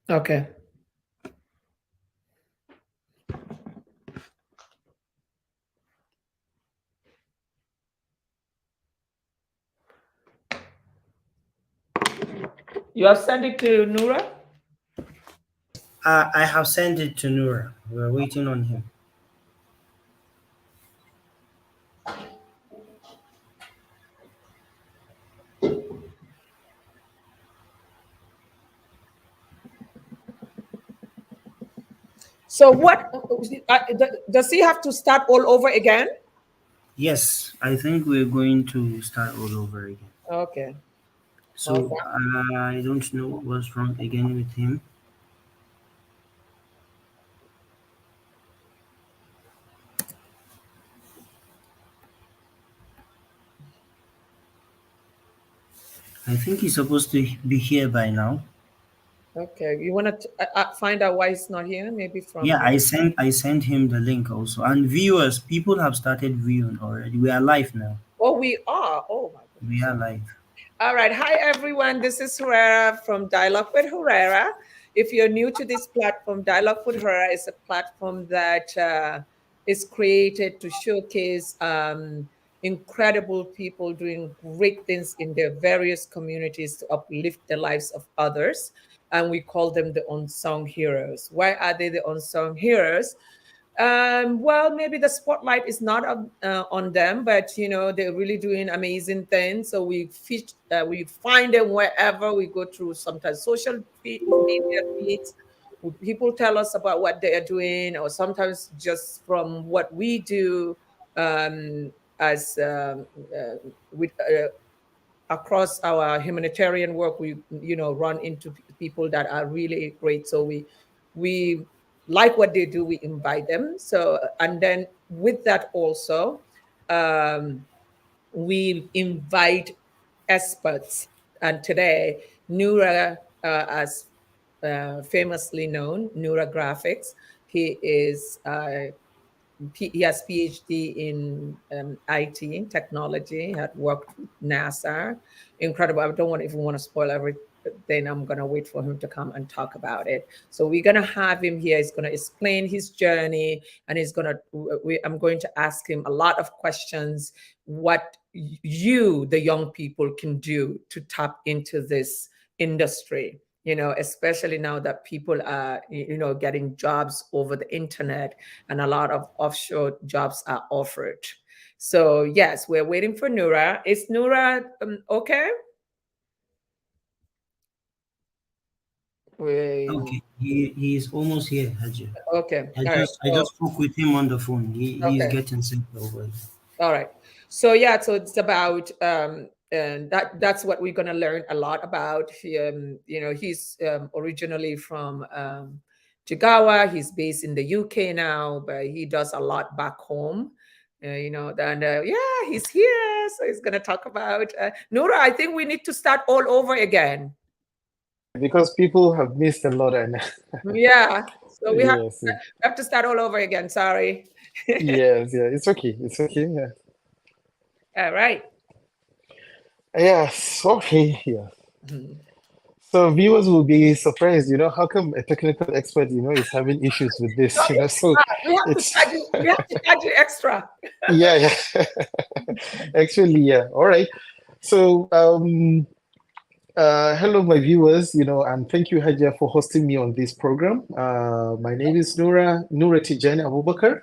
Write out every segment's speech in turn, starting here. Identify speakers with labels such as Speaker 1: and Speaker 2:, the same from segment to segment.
Speaker 1: Okay. You have sent it to Nura?
Speaker 2: I have sent it to Noor. We're waiting on him.
Speaker 1: So what does he have to start all over again?
Speaker 2: Yes, I think we're going to start all over again.
Speaker 1: Okay.
Speaker 2: So
Speaker 1: Okay.
Speaker 2: I don't know what's wrong again with him. I think he's supposed to be here by now.
Speaker 1: Okay. You want to find out why he's not here? Maybe
Speaker 2: Yeah,
Speaker 1: from.
Speaker 2: I sent him the link also. And viewers, people have started viewing already. We are live now.
Speaker 1: Oh, we are. Oh my
Speaker 2: We
Speaker 1: goodness.
Speaker 2: are live.
Speaker 1: All right. Hi, everyone. This is Khuraira from Dialogue with Khuraira. If you're new to this platform, Dialogue with Khuraira is a platform that is created to showcase incredible people doing great things in their various communities to uplift the lives of others. And we call them the unsung heroes. Why are they the unsung heroes? Well, maybe the spotlight is not on them, but they're really doing amazing things. So we find them wherever we go through. Sometimes media feeds, people tell us about what they are doing, or sometimes just from what we do as with across our humanitarian work, we run into people that are really great. So we like what they do, we invite them. So, and then with that also, um, we invite experts. And today, Nura, as famously known, Nura Graphics, he is he has PhD in IT and technology. Had worked with NASA. Incredible. I don't even want to spoil everything. I'm gonna wait for him to come and talk about it. So we're gonna have him here. He's gonna explain his journey, and I'm going to ask him a lot of questions. What you, the young people, can do to tap into this industry, especially now that people are getting jobs over the internet, and a lot of offshore jobs are offered. So yes, we're waiting for Nura. Is Nura okay? We,
Speaker 2: Okay, he's almost here, Haji.
Speaker 1: okay,
Speaker 2: I
Speaker 1: all right.
Speaker 2: just I
Speaker 1: So
Speaker 2: just spoke with him on the phone. He's
Speaker 1: okay,
Speaker 2: getting set over.
Speaker 1: all right. So yeah, so it's about and that's what we're gonna learn a lot about. He's originally from Jigawa. He's based in the UK now, but he does a lot back home. And yeah, he's here, so he's gonna talk about Nura. I think we need to start all over again.
Speaker 3: Because people have missed a lot and
Speaker 1: Yeah, so we
Speaker 3: yes,
Speaker 1: have to start all over again. Sorry.
Speaker 3: yes, yeah, it's okay, it's okay, yeah.
Speaker 1: All right.
Speaker 3: Yes, okay, yeah.
Speaker 1: Mhm.
Speaker 3: So viewers will be surprised, how come a technical expert, is having issues with
Speaker 1: So
Speaker 3: this,
Speaker 1: it's
Speaker 3: so
Speaker 1: we have to
Speaker 3: it's
Speaker 1: charge you. We have to charge you extra.
Speaker 3: yeah, yeah. Actually, yeah. All right. So hello, my viewers, and thank you, Hadia, for hosting me on this program. My name is Nura Tijani Abubakar,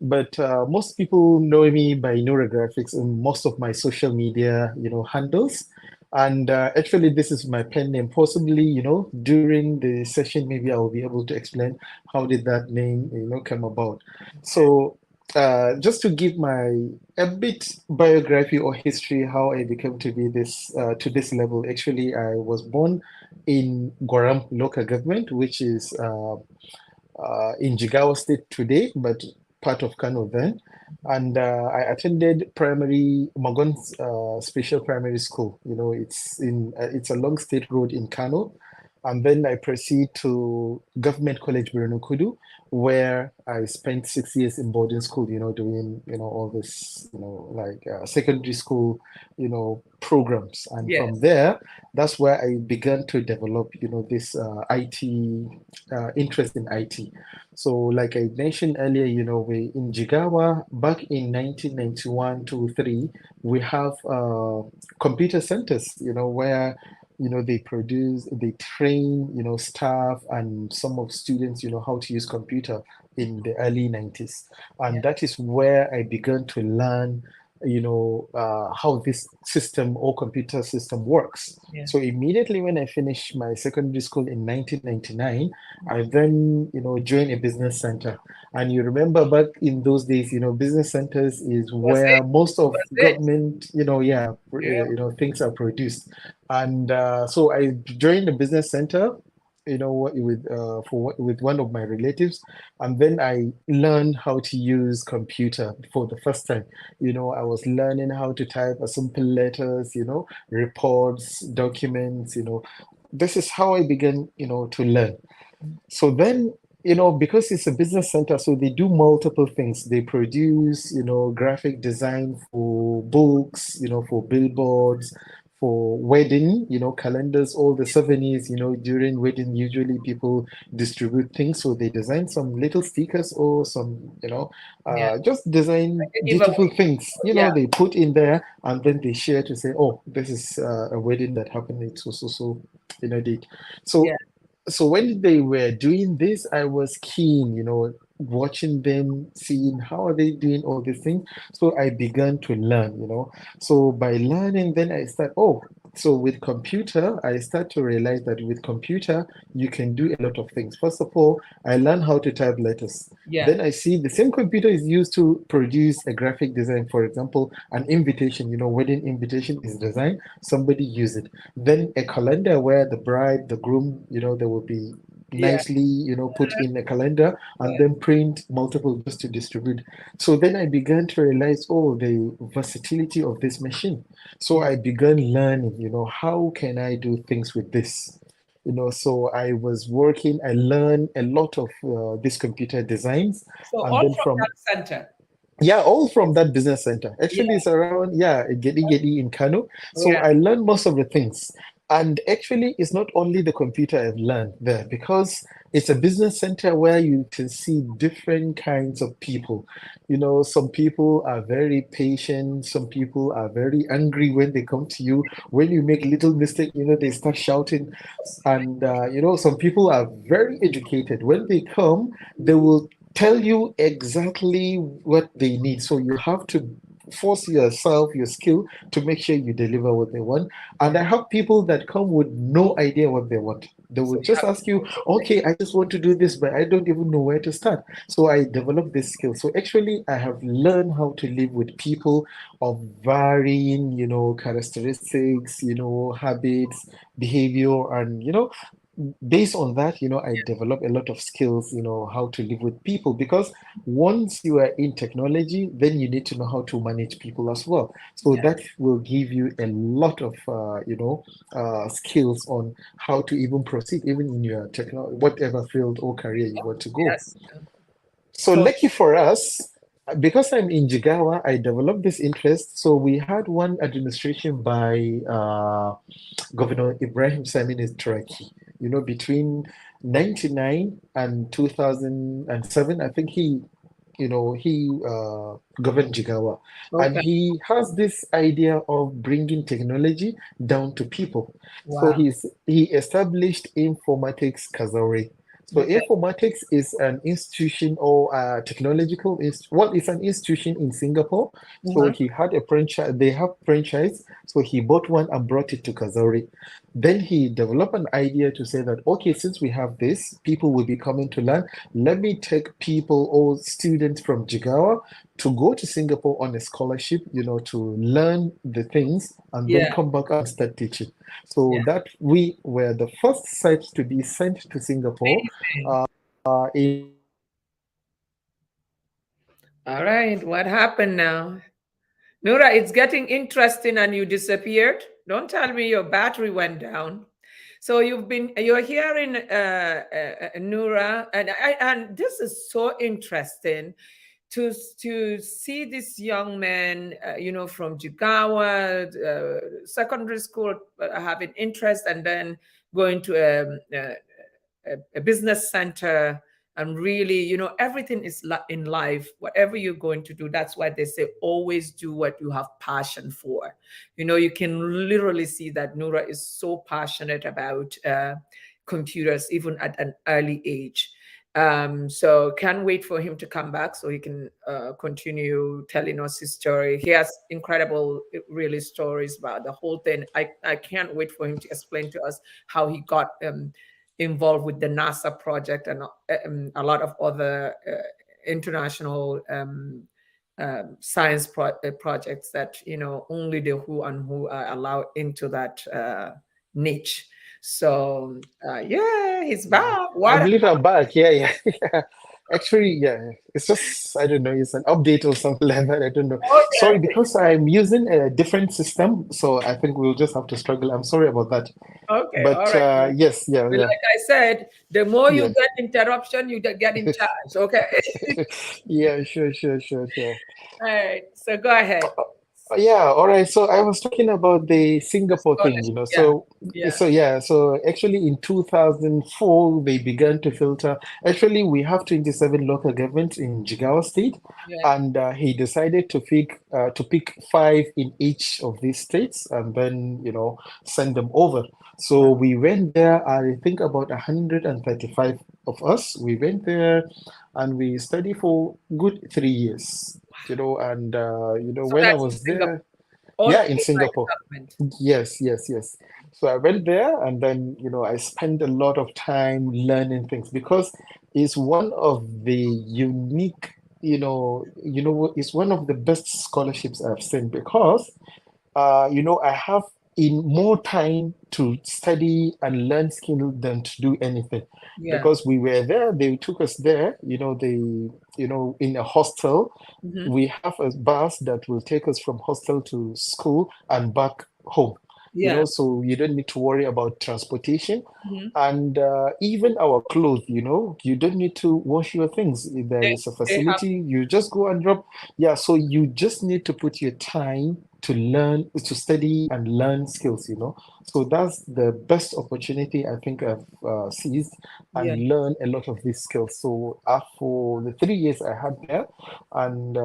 Speaker 3: but most people know me by Nura Graphics in most of my social media, handles. And actually, this is my pen name. Possibly, during the session, maybe I will be able to explain how did that name, come about. So, just to give my a bit biography or history how I became to be this to this level. Actually, I was born in Guaram local government, which is in Jigawa State today, but part of Kano then. And I attended primary Magon Special Primary School. It's a long state road in Kano. And then I proceed to Government College Birnin Kudu, where I spent 6 years in boarding school, doing, all this, like secondary school, programs. And from
Speaker 1: Yes.
Speaker 3: there, that's where I began to develop, this IT, interest in IT. So, like I mentioned earlier, we in Jigawa back in 1991 to 3, we have computer centers, where they produce, they train, staff and some of students, how to use computer in the early 90s. And
Speaker 1: Yeah.
Speaker 3: that is where I began to learn, how this system or computer system works.
Speaker 1: Yeah.
Speaker 3: So immediately when I finished my secondary school in 1999, I then, joined a business center. And you remember back in those days, business centers is
Speaker 1: Was it?
Speaker 3: where most of
Speaker 1: Was it?
Speaker 3: government, yeah,
Speaker 1: Yeah.
Speaker 3: things are produced. And so I joined the business center, with one of my relatives, and then I learned how to use computer for the first time. I was learning how to type a simple letters, reports, documents. This is how I began, to learn. So then, because it's a business center, so they do multiple things. They produce, graphic design for books, for billboards, for wedding, calendars, all the souvenirs, during wedding, usually people distribute things. So they design some little stickers or some,
Speaker 1: Yeah.
Speaker 3: just design
Speaker 1: Like a
Speaker 3: beautiful
Speaker 1: giveaway.
Speaker 3: things,
Speaker 1: Yeah.
Speaker 3: they put in there, and then they share to say, oh, this is a wedding that happened in so, date.
Speaker 1: Yeah.
Speaker 3: So when they were doing this, I was keen, watching them, seeing how are they doing all these things. So I began to learn, So by learning, then I start, oh, so with computer, I start to realize that with computer, you can do a lot of things. First of all, I learned how to type letters.
Speaker 1: Yeah.
Speaker 3: Then I see the same computer is used to produce a graphic design. For example, an invitation, wedding invitation is designed, somebody use it. Then a calendar where the bride, the groom, they will be
Speaker 1: Yeah.
Speaker 3: nicely, put in a calendar and
Speaker 1: Yeah.
Speaker 3: then print multiple just to distribute. So then I began to realize, oh, the versatility of this machine. So
Speaker 1: Yeah.
Speaker 3: I began learning, how can I do things with this? So I was working, I learned a lot of these computer designs.
Speaker 1: So
Speaker 3: And
Speaker 1: all
Speaker 3: then
Speaker 1: from
Speaker 3: from,
Speaker 1: that center.
Speaker 3: yeah, all from that business center.
Speaker 1: Yeah.
Speaker 3: Actually, it's around, yeah, Gedi Gedi in Kano. So
Speaker 1: Yeah.
Speaker 3: I learned most of the things. And actually, it's not only the computer I've learned there, because it's a business center where you can see different kinds of people. Some people are very patient, some people are very angry when they come to you. When you make little mistake, they start shouting. And, some people are very educated. When they come, they will tell you exactly what they need. So you have to force yourself, your skill, to make sure you deliver what they want. And
Speaker 1: Yeah.
Speaker 3: I have people that come with no idea what they want. They
Speaker 1: So
Speaker 3: will
Speaker 1: you
Speaker 3: just
Speaker 1: have to
Speaker 3: ask you,
Speaker 1: coach them.
Speaker 3: okay, I just want to do this, but I don't even know where to start. So I developed this skill. So actually, I have learned how to live with people of varying, characteristics, habits, behavior, and, based on that, I develop a lot of skills, how to live with people. Because once you are in technology, then you need to know how to manage people as well. So
Speaker 1: Yeah.
Speaker 3: that will give you a lot of, skills on how to even proceed, even in your whatever field or career you want to go.
Speaker 1: Yes.
Speaker 3: So
Speaker 1: So
Speaker 3: lucky for us, because I'm in Jigawa, I developed this interest. So we had one administration by Governor Ibrahim Samini Turaki, between 99 and 2007. I think he governed Jigawa. And
Speaker 1: okay.
Speaker 3: he has this idea of bringing technology down to people. So
Speaker 1: Wow.
Speaker 3: he established Informatics Kazaure. So
Speaker 1: Okay.
Speaker 3: informatics is an institution or a technological well, it's an institution in Singapore. So
Speaker 1: Uh-huh.
Speaker 3: he had a franchise, they have franchise. So he bought one and brought it to Kazauri. Then he developed an idea to say that, okay, since we have this, people will be coming to learn. Let me take people or students from Jigawa to go to Singapore on a scholarship, to learn the things and then
Speaker 1: Yeah.
Speaker 3: come back and start teaching. So
Speaker 1: Yeah.
Speaker 3: that we were the first site to be sent to Singapore
Speaker 1: Amazing.
Speaker 3: in
Speaker 1: All right. What happened now? Nura, it's getting interesting and you disappeared. Don't tell me your battery went down. So you're here in Nura, and this is so interesting to see this young man, from Jigawa, secondary school, having interest, and then going to a business center, and really, everything is in life. Whatever you're going to do, that's why they say always do what you have passion for. You can literally see that Nura is so passionate about computers, even at an early age. So can't wait for him to come back so he can continue telling us his story. He has incredible, really, stories about the whole thing. I can't wait for him to explain to us how he got involved with the NASA project, and a lot of other international science projects that only the who and who are allowed into that niche. So yeah, he's back.
Speaker 3: I
Speaker 1: What?
Speaker 3: believe I'm back. Yeah, yeah. Yeah. Actually, yeah. It's just, I don't know, it's an update or something like that. I don't know. Sorry,
Speaker 1: Okay,
Speaker 3: because I'm using a different system, so I think we'll just have to struggle. I'm sorry about that.
Speaker 1: okay, all
Speaker 3: But
Speaker 1: right.
Speaker 3: yes, yeah,
Speaker 1: But
Speaker 3: yeah,
Speaker 1: like I said, the more you
Speaker 3: yeah.
Speaker 1: get interruption, you get in charge. Okay.
Speaker 3: Yeah, sure, sure, sure, sure.
Speaker 1: All right. So go ahead.
Speaker 3: Yeah, all right. So I was talking about the
Speaker 1: The
Speaker 3: Singapore thing,
Speaker 1: scholarship. Yeah.
Speaker 3: So
Speaker 1: Yeah.
Speaker 3: so yeah, so actually in 2004 they began to filter. Actually, we have 27 local governments in Jigawa State,
Speaker 1: Yeah.
Speaker 3: and he decided to pick five in each of these states and then send them over. So
Speaker 1: Wow.
Speaker 3: we went there. I think about 135 of us. We went there, and we studied for good 3 years. And
Speaker 1: So
Speaker 3: when I
Speaker 1: that's in
Speaker 3: was
Speaker 1: Singapore.
Speaker 3: there,
Speaker 1: All
Speaker 3: yeah, in
Speaker 1: paid by the
Speaker 3: Singapore.
Speaker 1: government.
Speaker 3: Yes, yes, yes. So I went there, and then I spent a lot of time learning things because it's one of the unique, it's one of the best scholarships I've seen because I have in more time to study and learn skill than to do anything.
Speaker 1: Yeah.
Speaker 3: Because we were there, they took us there, in a hostel.
Speaker 1: Hmm.
Speaker 3: We have a bus that will take us from hostel to school and back home.
Speaker 1: Yeah.
Speaker 3: So you don't need to worry about transportation.
Speaker 1: Hmm.
Speaker 3: And even our clothes, you don't need to wash your things. There
Speaker 1: They
Speaker 3: is a
Speaker 1: they have.
Speaker 3: facility, you just go and drop. Yeah, so you just need to put your time to learn, to study and learn skills. So that's the best opportunity I think I've seized
Speaker 1: Yeah.
Speaker 3: and learn a lot of these skills. So for the 3 years I had there, and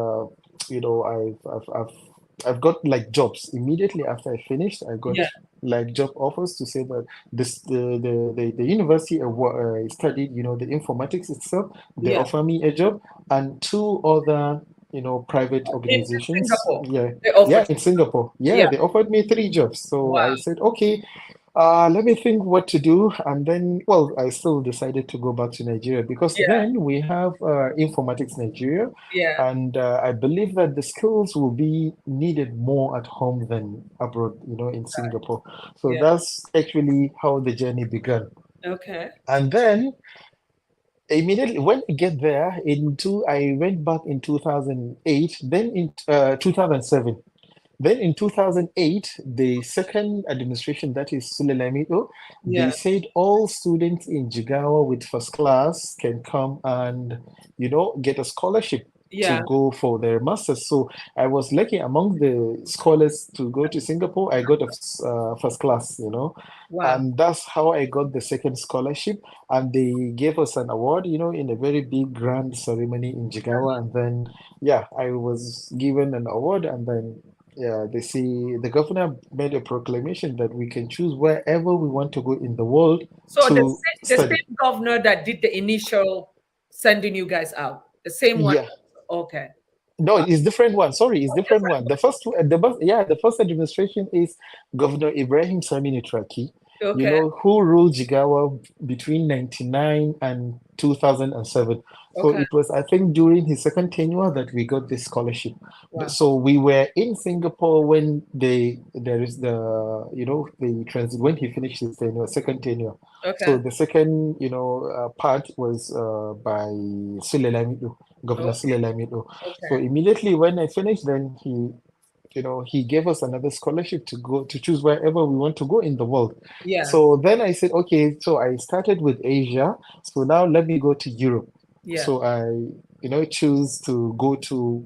Speaker 3: I've got like jobs immediately after I finished. I got
Speaker 1: Yeah.
Speaker 3: like job offers to say that the university I studied, the informatics itself, they
Speaker 1: Yeah.
Speaker 3: offer me a job, and two other private
Speaker 1: In
Speaker 3: organizations.
Speaker 1: Singapore,
Speaker 3: Yeah,
Speaker 1: they offered.
Speaker 3: yeah, in Singapore. Yeah,
Speaker 1: Yeah.
Speaker 3: they offered me three jobs. So I
Speaker 1: Wow.
Speaker 3: said, okay, let me think what to do. And then, well, I still decided to go back to Nigeria because
Speaker 1: Yeah.
Speaker 3: then we have Informatics Nigeria.
Speaker 1: Yeah.
Speaker 3: And I believe that the skills will be needed more at home than abroad, in Singapore. So
Speaker 1: Yeah.
Speaker 3: that's actually how the journey began.
Speaker 1: Okay.
Speaker 3: And then immediately when I get there, I went back in 2008, then in 2007. Then in 2008, the second administration, that is Sulalamido, they
Speaker 1: Yeah.
Speaker 3: said all students in Jigawa with first class can come and, get a scholarship to
Speaker 1: Yeah.
Speaker 3: go for their masters. So I was lucky among the scholars to go to Singapore. I got a first class.
Speaker 1: Wow.
Speaker 3: And that's how I got the second scholarship. And they gave us an award, in a very big grand ceremony in Jigawa. And then, yeah, I was given an award, and then yeah, they see the governor made a proclamation that we can choose wherever we want to go in the world
Speaker 1: So
Speaker 3: to
Speaker 1: the
Speaker 3: study.
Speaker 1: same governor that did the initial sending you guys out, the same one.
Speaker 3: Yeah.
Speaker 1: Okay.
Speaker 3: No,
Speaker 1: Wow.
Speaker 3: it's different one. Sorry, it's different
Speaker 1: Different
Speaker 3: one. The first administration is Governor Ibrahim Samini Traki,
Speaker 1: one. Okay.
Speaker 3: who ruled Jigawa between 99 and 2007. So
Speaker 1: Okay.
Speaker 3: it was, I think, during his second tenure that we got this scholarship.
Speaker 1: Wow.
Speaker 3: So we were in Singapore when there is when he finished his tenure, second tenure. So
Speaker 1: Okay.
Speaker 3: the second, part was by Sule Lamido, Governor
Speaker 1: Okay.
Speaker 3: Sule Lamido. So
Speaker 1: Okay.
Speaker 3: immediately when I finished, then he he gave us another scholarship to go to choose wherever we want to go in the world.
Speaker 1: Yeah.
Speaker 3: So then I said, okay, so I started with Asia. So now let me go to Europe.
Speaker 1: Yeah.
Speaker 3: So I, choose to go to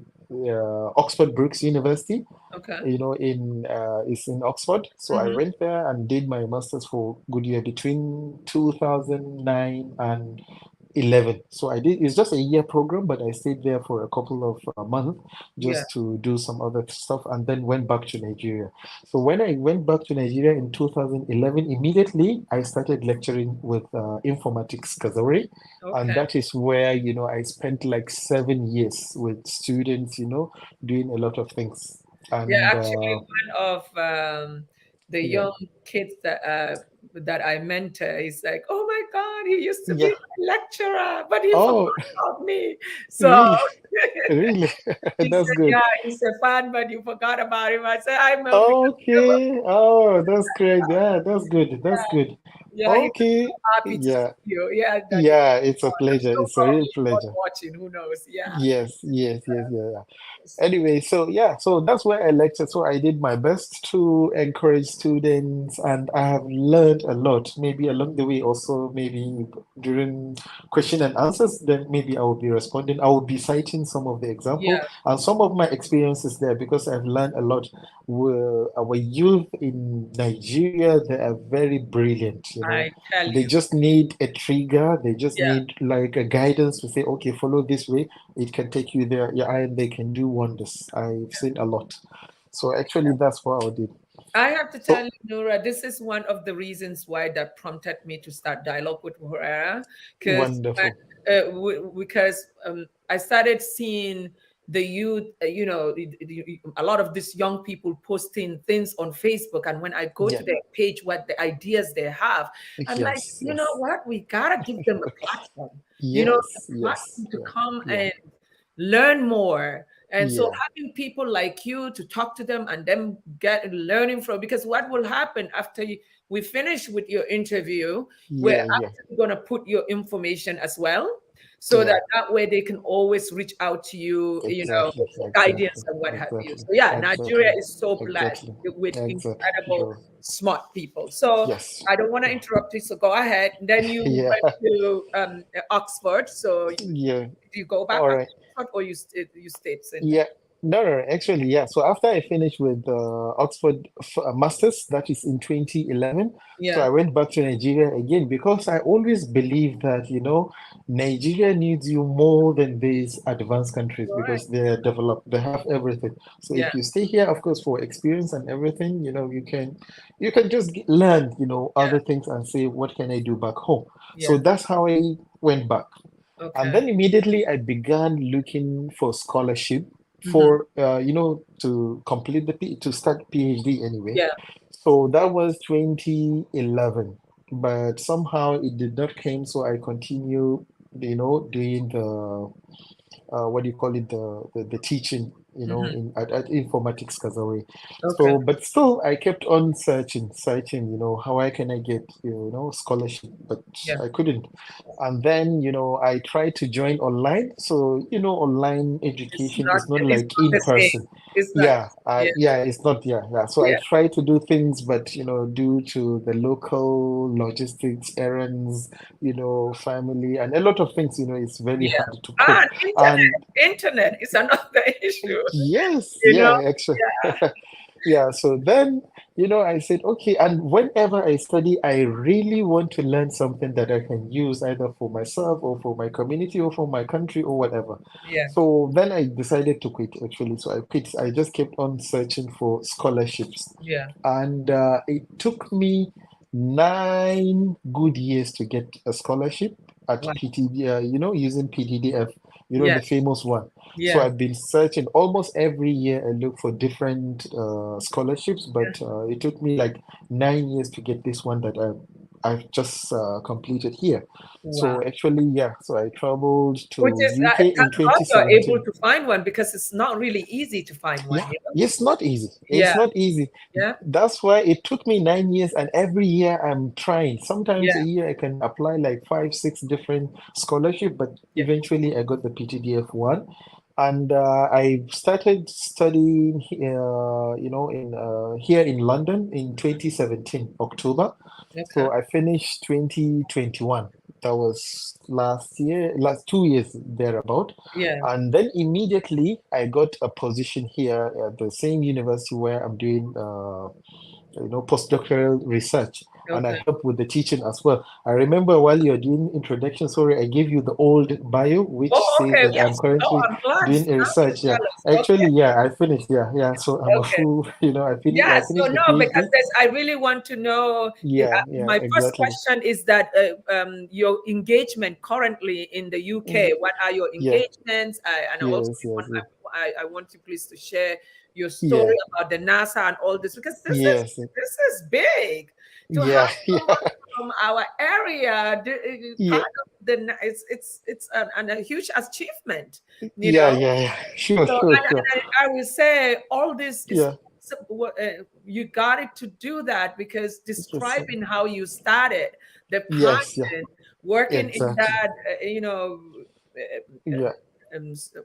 Speaker 3: Oxford Brookes University,
Speaker 1: Okay.
Speaker 3: in is in Oxford. So I
Speaker 1: Mm-hmm.
Speaker 3: went there and did my master's for good year between 2009 and 11. So I did, it's just a year program, but I stayed there for a couple of months
Speaker 1: Yeah.
Speaker 3: just to do some other stuff and then went back to Nigeria. So when I went back to Nigeria in 2011, immediately I started lecturing with informatics Kazawari. And
Speaker 1: Okay.
Speaker 3: that is where, I spent like 7 years with students, doing a lot of things.
Speaker 1: Yeah,
Speaker 3: And
Speaker 1: actually, one of the
Speaker 3: yeah,
Speaker 1: young kids that I mentor is like, "Oh my God, he used to be
Speaker 3: yeah.
Speaker 1: my lecturer, but he
Speaker 3: Oh,
Speaker 1: forgot about me." So
Speaker 3: really? Really?
Speaker 1: he
Speaker 3: That's
Speaker 1: said,
Speaker 3: good.
Speaker 1: "Yeah, he's a fan, but you forgot about him." I said, "I know because
Speaker 3: Okay. Oh, that's great. Yeah, that's good. That's good.
Speaker 1: yeah, he was
Speaker 3: Okay.
Speaker 1: so happy to see
Speaker 3: Yeah.
Speaker 1: you. Yeah, that you.
Speaker 3: Yeah, it's a
Speaker 1: I'm
Speaker 3: pleasure.
Speaker 1: so
Speaker 3: It's a real
Speaker 1: probably not
Speaker 3: pleasure.
Speaker 1: watching. Who knows? Yeah.
Speaker 3: Yes, yes, yes, yeah, yeah. Anyway, so yeah, so that's where I lecture. So I did my best to encourage students, and I have learned a lot. Maybe along the way, also maybe during question and answers, then maybe I will be responding. I will be citing some of the example
Speaker 1: Yeah,
Speaker 3: and some of my experiences there because I've learned a lot. Our youth in Nigeria, they are very brilliant.
Speaker 1: I tell
Speaker 3: They
Speaker 1: you.
Speaker 3: just need a trigger. They just
Speaker 1: Yeah.
Speaker 3: need like a guidance to say, okay, follow this way, it can take you there. Yeah, and they can do wonders. I've seen a lot. So actually, that's what I did.
Speaker 1: I have to tell
Speaker 3: So
Speaker 1: you, Nora, this is one of the reasons why that prompted me to start dialogue with Khuraira, because
Speaker 3: wonderful.
Speaker 1: because I started seeing the youth, a lot of these young people posting things on Facebook, and when I go
Speaker 3: Yeah.
Speaker 1: to their page, what the ideas they have, I'm like,
Speaker 3: Yes.
Speaker 1: you know
Speaker 3: Yes.
Speaker 1: what, we gotta give them a platform, a
Speaker 3: Yes. Yes.
Speaker 1: platform to
Speaker 3: Yeah.
Speaker 1: come
Speaker 3: Yeah.
Speaker 1: and learn more. And so
Speaker 3: Yeah.
Speaker 1: having people like you to talk to them and them get learning from, because what will happen after we finish with your interview, we're
Speaker 3: Yeah. Yeah.
Speaker 1: actually going to put your information as well, so
Speaker 3: Yeah.
Speaker 1: that way they can always reach out to you,
Speaker 3: Exactly.
Speaker 1: for guidance
Speaker 3: Exactly.
Speaker 1: and what have you.
Speaker 3: Exactly.
Speaker 1: So yeah, Nigeria
Speaker 3: Exactly.
Speaker 1: is so blessed
Speaker 3: Exactly.
Speaker 1: with
Speaker 3: Exactly.
Speaker 1: incredible
Speaker 3: Sure.
Speaker 1: smart people. So
Speaker 3: Yes.
Speaker 1: I don't want to
Speaker 3: Yeah.
Speaker 1: interrupt you, so go ahead. Then you
Speaker 3: Yeah.
Speaker 1: went to Oxford. So
Speaker 3: Yeah.
Speaker 1: do you go back
Speaker 3: All
Speaker 1: after
Speaker 3: right.
Speaker 1: Oxford, or you stayed in
Speaker 3: Yeah. No, no, no, actually, yeah. So after I finished with Oxford Masters, that is in 2011, so
Speaker 1: Yeah.
Speaker 3: I went back to Nigeria again because I always believe that, Nigeria needs you more than these advanced countries
Speaker 1: Right.
Speaker 3: because they're developed, they have everything. So
Speaker 1: Yeah.
Speaker 3: if you stay here, of course, for experience and everything, you can just learn,
Speaker 1: Yeah.
Speaker 3: other things and say, what can I do back home? So
Speaker 1: Yeah.
Speaker 3: that's how I went back. And
Speaker 1: Okay.
Speaker 3: then immediately I began looking for scholarship
Speaker 1: Mm-hmm.
Speaker 3: for to complete to start PhD anyway.
Speaker 1: Yeah.
Speaker 3: So that was 2011, but somehow it did not came. So I continue, doing the what do you call it, the teaching,
Speaker 1: Mm-hmm.
Speaker 3: at informatics Kazawe.
Speaker 1: Okay.
Speaker 3: So but still I kept on searching, how I can I get, scholarship, but
Speaker 1: Yeah.
Speaker 3: I couldn't. And then, I tried to join online. So, online education is not
Speaker 1: It's
Speaker 3: like
Speaker 1: not
Speaker 3: in
Speaker 1: the same.
Speaker 3: person.
Speaker 1: It's not.
Speaker 3: Yeah,
Speaker 1: Yeah.
Speaker 3: yeah, it's not, yeah, yeah. So I
Speaker 1: Yeah.
Speaker 3: try to do things, but due to the local logistics, errands, family, and a lot of things, it's very
Speaker 1: Yeah.
Speaker 3: hard to
Speaker 1: Ah,
Speaker 3: cope.
Speaker 1: internet.
Speaker 3: And
Speaker 1: Internet is another issue.
Speaker 3: yes,
Speaker 1: You know.
Speaker 3: yeah, actually, yeah. So then, I said, okay, and whenever I study, I really want to learn something that I can use either for myself or for my community or for my country or whatever.
Speaker 1: Yeah.
Speaker 3: So then I decided to quit actually. So I quit. I just kept on searching for scholarships.
Speaker 1: Yeah.
Speaker 3: And it took me 9 good years to get a scholarship at
Speaker 1: Wow.
Speaker 3: PTD, using PDDF,
Speaker 1: Yeah.
Speaker 3: the famous one. So
Speaker 1: Yeah.
Speaker 3: I've been searching almost every year. I look for different scholarships,
Speaker 1: Yeah.
Speaker 3: but it took me like 9 years to get this one that I've just completed here.
Speaker 1: Wow.
Speaker 3: So actually, yeah. So I traveled
Speaker 1: Which
Speaker 3: to
Speaker 1: is,
Speaker 3: UK in
Speaker 1: thank God you're able
Speaker 3: 2017.
Speaker 1: to find one, because it's not really easy to find one.
Speaker 3: Yeah, it's not easy. It's
Speaker 1: Yeah.
Speaker 3: not easy.
Speaker 1: Yeah.
Speaker 3: That's why it took me 9 years, and every year I'm trying. Sometimes a
Speaker 1: Yeah.
Speaker 3: year I can apply like five, six different scholarship, but
Speaker 1: Yeah.
Speaker 3: eventually I got the PTDF one. And I started studying, here in London in 2017, October.
Speaker 1: Okay.
Speaker 3: So I finished 2021. That was last year, last 2 years thereabout.
Speaker 1: Yeah.
Speaker 3: And then immediately I got a position here at the same university where I'm doing postdoctoral research, and I
Speaker 1: Okay.
Speaker 3: help with the teaching as well. I remember while you're doing introduction, sorry, I gave you the old bio, which
Speaker 1: Oh,
Speaker 3: says
Speaker 1: okay.
Speaker 3: that I'm
Speaker 1: Yes. Oh,
Speaker 3: currently
Speaker 1: I'm glad.
Speaker 3: doing a
Speaker 1: Now you're
Speaker 3: research. Yeah,
Speaker 1: jealous.
Speaker 3: actually,
Speaker 1: Okay.
Speaker 3: yeah, I finished. Yeah, yeah. So I'm a
Speaker 1: Okay.
Speaker 3: full,
Speaker 1: Yeah,
Speaker 3: I
Speaker 1: so
Speaker 3: finished the
Speaker 1: no, because
Speaker 3: PhD.
Speaker 1: I really want to know.
Speaker 3: Yeah, yeah,
Speaker 1: My first
Speaker 3: exactly.
Speaker 1: question is that your engagement currently in the UK.
Speaker 3: Mm,
Speaker 1: What are your
Speaker 3: yeah,
Speaker 1: engagements? And I also
Speaker 3: yes, yes, yeah,
Speaker 1: I want you please to share your story
Speaker 3: yeah,
Speaker 1: about the NASA and all this, because
Speaker 3: yes,
Speaker 1: this is big to have
Speaker 3: yeah, yeah,
Speaker 1: someone from our area
Speaker 3: yeah,
Speaker 1: part of the it's a huge achievement, you
Speaker 3: yeah,
Speaker 1: know.
Speaker 3: yeah, yeah. Sure,
Speaker 1: So,
Speaker 3: sure, sure.
Speaker 1: and I will say all this is
Speaker 3: Yeah,
Speaker 1: you got it to do that because
Speaker 3: yes,
Speaker 1: describing how you started the
Speaker 3: yes, yeah,
Speaker 1: passion, working in
Speaker 3: exactly.
Speaker 1: that,
Speaker 3: Yeah,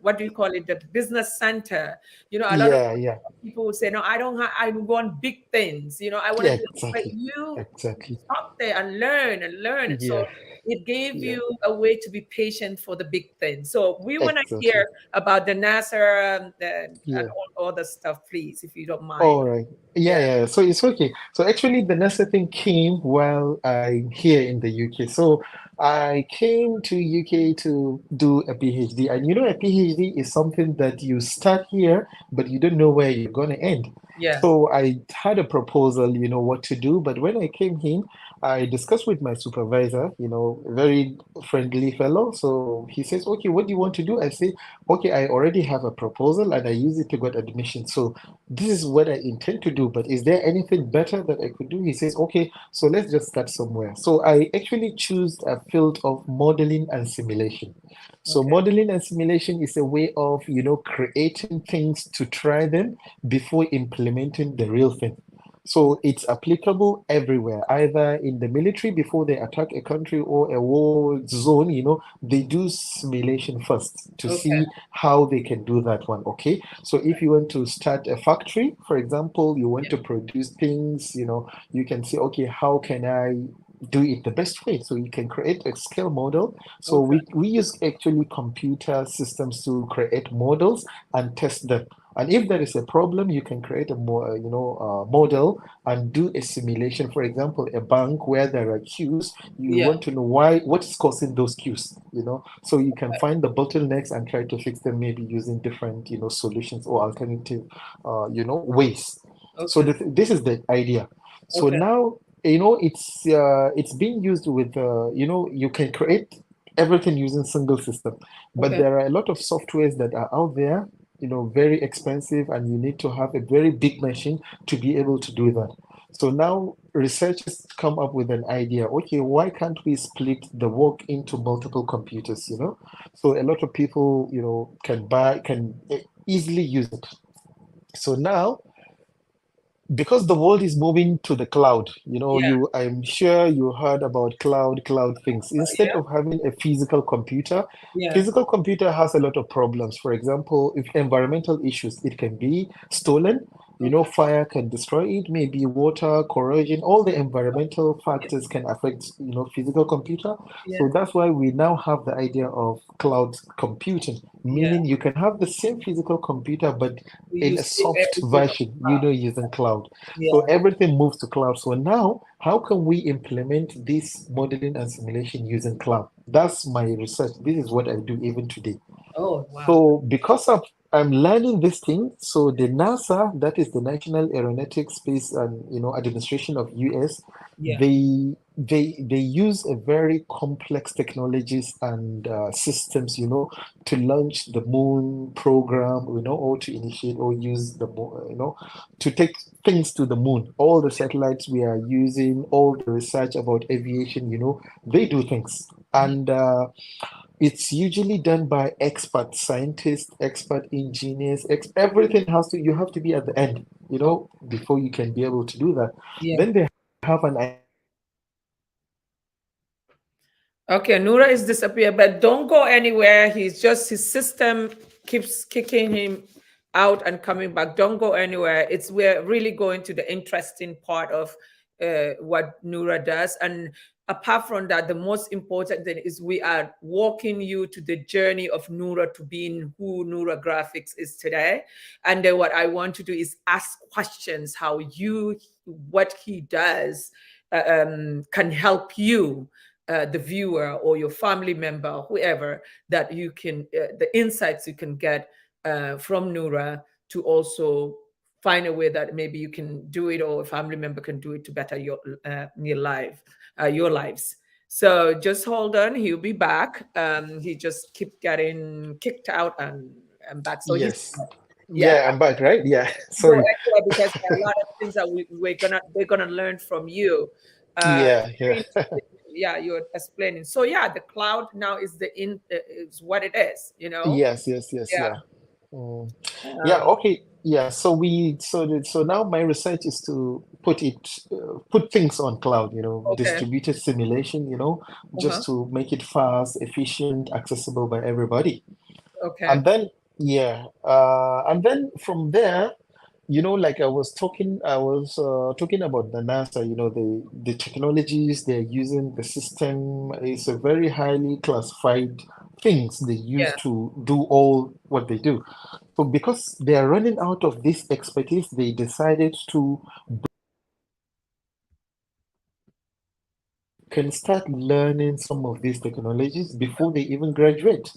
Speaker 1: what do you call it, the business center. A lot of
Speaker 3: yeah, yeah,
Speaker 1: people would say, no, I want big things. I want to
Speaker 3: yeah,
Speaker 1: do it. But
Speaker 3: exactly,
Speaker 1: you
Speaker 3: exactly.
Speaker 1: stop there and learn and learn. And so
Speaker 3: Yeah,
Speaker 1: it gave
Speaker 3: yeah,
Speaker 1: you a way to be patient for the big things. So we want to
Speaker 3: exactly.
Speaker 1: hear about the NASA and
Speaker 3: Yeah.
Speaker 1: all other stuff, please, if you don't mind.
Speaker 3: All right. Yeah,
Speaker 1: Yeah.
Speaker 3: yeah, yeah. So it's okay. So actually, the NASA thing came while I'm here in the UK. So I came to UK to do a PhD, and a PhD is something that you start here, but you don't know where you're going to end.
Speaker 1: Yeah.
Speaker 3: So I had a proposal, what to do. But when I came in, I discussed with my supervisor, a very friendly fellow. So he says, "Okay, what do you want to do?" I say, "Okay, I already have a proposal, and I use it to get admission. So." This is what I intend to do, but is there anything better that I could do? He says, okay, so let's just start somewhere. So I actually choose a field of modeling and simulation. So
Speaker 1: Okay.
Speaker 3: modeling and simulation is a way of, creating things to try them before implementing the real thing. So it's applicable everywhere, either in the military before they attack a country or a war zone, they do simulation first to
Speaker 1: Okay.
Speaker 3: see how they can do that one. Okay. So if you want to start a factory, for example, you want to produce things, you can say, okay, how can I do it the best way? So you can create a scale model. So
Speaker 1: Okay.
Speaker 3: we use actually computer systems to create models and test them. And if there is a problem, you can create a model and do a simulation. For example, a bank where there are queues, you
Speaker 1: Yeah.
Speaker 3: want to know what is causing those queues, so you can find the bottlenecks and try to fix them, maybe using different, solutions or alternative, ways. So
Speaker 1: Okay.
Speaker 3: this is the idea. So
Speaker 1: Okay.
Speaker 3: now, it's being used with, you can create everything using single system, but
Speaker 1: Okay.
Speaker 3: there are a lot of softwares that are out there, very expensive, and you need to have a very big machine to be able to do that. So now researchers come up with an idea. Okay, why can't we split the work into multiple computers? So a lot of people, can easily use it. So now, because the world is moving to the cloud,
Speaker 1: Yeah.
Speaker 3: I'm sure you heard about cloud things. Instead
Speaker 1: Yeah.
Speaker 3: of having a
Speaker 1: Yeah.
Speaker 3: physical computer has a lot of problems. For example, if environmental issues, it can be stolen.
Speaker 1: Okay.
Speaker 3: Fire can destroy it, maybe water, corrosion, all the environmental factors can affect, physical computer.
Speaker 1: Yeah.
Speaker 3: So that's why we now have the idea of cloud computing,
Speaker 1: Yeah.
Speaker 3: meaning you can have the same physical computer, but
Speaker 1: We
Speaker 3: in a
Speaker 1: use
Speaker 3: soft
Speaker 1: everything on
Speaker 3: version,
Speaker 1: cloud.
Speaker 3: using cloud. So
Speaker 1: Yeah.
Speaker 3: everything moves to cloud. So now, how can we implement this modeling and simulation using cloud? That's my research. This is what I do even today.
Speaker 1: Oh, wow.
Speaker 3: So because of I'm learning this thing, so the NASA, that is the National Aeronautics Space and Administration of US,
Speaker 1: Yeah.
Speaker 3: they use a very complex technologies and systems, to launch the moon program, or to initiate or use the moon, to take things to the moon. All the satellites we are using, all the research about aviation, they do things. And it's usually done by expert scientists, expert engineers, everything you have to be at the end,
Speaker 1: Oh,
Speaker 3: before you can be able to do that.
Speaker 1: yeah.
Speaker 3: Then they have an idea of
Speaker 1: Okay, Nura is disappeared, but don't go anywhere. His system keeps kicking him out and coming back. Don't go anywhere. We're really going to the interesting part of what Nura does. And apart from that, the most important thing is we are walking you to the journey of Nura to being who Nura Graphics is today. And then what I want to do is ask questions how what he does can help you, the viewer or your family member, whoever, that you can, the insights you can get from Nura to also find a way that maybe you can do it or a family member can do it to better your life, your lives. So just hold on, he'll be back. He just keep getting kicked out and back. So he's,
Speaker 3: Yes.
Speaker 1: yeah,
Speaker 3: Yeah, I'm back, right? Yeah.
Speaker 1: go
Speaker 3: Sorry.
Speaker 1: anywhere because there are a lot of things that we're gonna learn from you. Uh,
Speaker 3: Yeah, yeah.
Speaker 1: yeah, you're explaining. So yeah, the cloud now is is what it is.
Speaker 3: Yes, yes, yes,
Speaker 1: Yeah.
Speaker 3: yeah. Mm. Yeah,
Speaker 1: Um,
Speaker 3: okay. Yeah, so now my research is to put things on cloud,
Speaker 1: okay.
Speaker 3: distributed simulation,
Speaker 1: Uh-huh.
Speaker 3: just to make it fast, efficient, accessible by everybody.
Speaker 1: Okay.
Speaker 3: And then and then from there, like I was talking about the NASA, the technologies they're using, the system is a very highly classified things they use
Speaker 1: Yeah.
Speaker 3: to do all what they do. So because they are running out of this expertise, they decided to can start learning some of these technologies before they even graduate.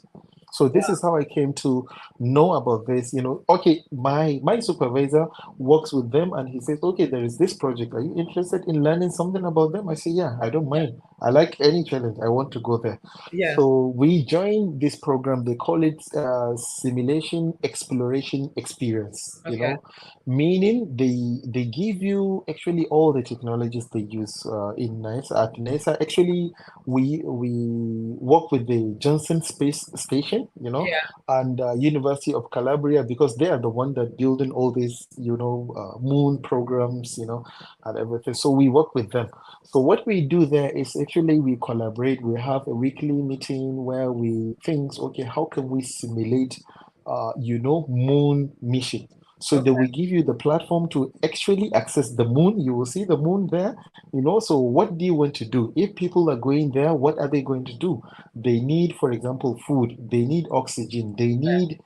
Speaker 3: So this is how I came to know about this. Okay, my supervisor works with them and he says, okay, there is this project. Are you interested in learning something about them? I say, yeah, I don't
Speaker 1: Yeah.
Speaker 3: mind. I like any challenge. I want to go there.
Speaker 1: Yeah.
Speaker 3: So we joined this program. They call it Simulation Exploration Experience,
Speaker 1: Okay.
Speaker 3: meaning they give you actually all the technologies they use in NASA. At NASA, actually, we work with the Johnson Space Station,
Speaker 1: Yeah.
Speaker 3: and University of Calabria because they are the one that building all these, moon programs, and everything. So we work with them. So what we do there is actually we collaborate. We have a weekly meeting where we think, okay, how can we simulate, moon mission? So they
Speaker 1: Okay.
Speaker 3: will give you the platform to actually access the moon. You will see the moon there, So what do you want to do? If people are going there, what are they going to do? They need, for example, food. They need oxygen. They need,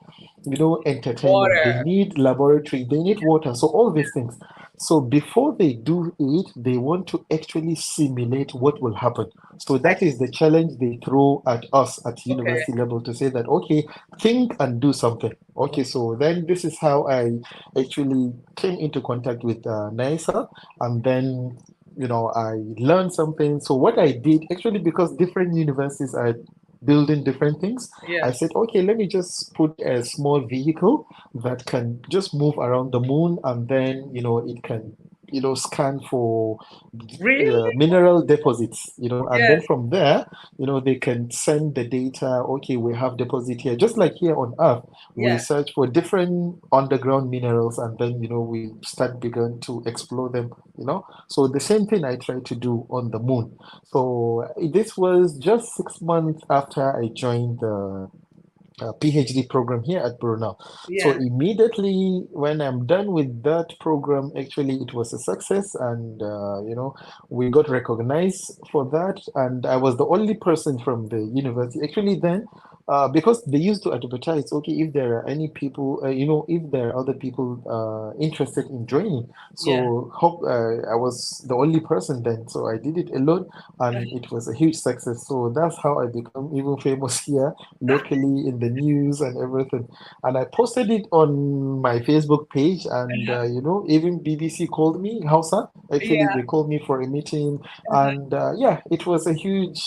Speaker 3: entertainment. They
Speaker 1: Water.
Speaker 3: need laboratory. They need water. So all these things. So before they do it, they want to actually simulate what will happen. So
Speaker 1: I
Speaker 3: that is the challenge they throw at us at
Speaker 1: Okay.
Speaker 3: university level to say that, okay, think and do something. Okay, so then this is how I actually came into contact with NASA, and then I learned something. So what I did actually, because different universities are building different things, I
Speaker 1: Yeah.
Speaker 3: said, okay, let me just put a small vehicle that can just move around the moon, and then it can scan for
Speaker 1: Really?
Speaker 3: mineral deposits, and then
Speaker 1: Yes.
Speaker 3: from there, they can send the data. Okay, we have deposit here, just like here on Earth. We
Speaker 1: Yeah.
Speaker 3: search for different underground minerals, and then we start begin to explore them. So the same thing I try to do on the moon. So this was just 6 months after I joined the PhD program here at Brunel. So
Speaker 1: Yeah.
Speaker 3: immediately when I'm done with that program, actually it was a success, and we got recognized for that. And I was the only person from the university. Actually, then because they used to advertise, okay, if there are any people, if there are other people interested in joining.
Speaker 1: Yeah.
Speaker 3: So I was the only person then. So I did it alone, and it was a huge success. So that's how I become even famous here locally in the news and everything. And I posted it on my Facebook page, and even BBC called me, Hausa. Actually,
Speaker 1: Yeah.
Speaker 3: they called me for a meeting, and yeah, it was a huge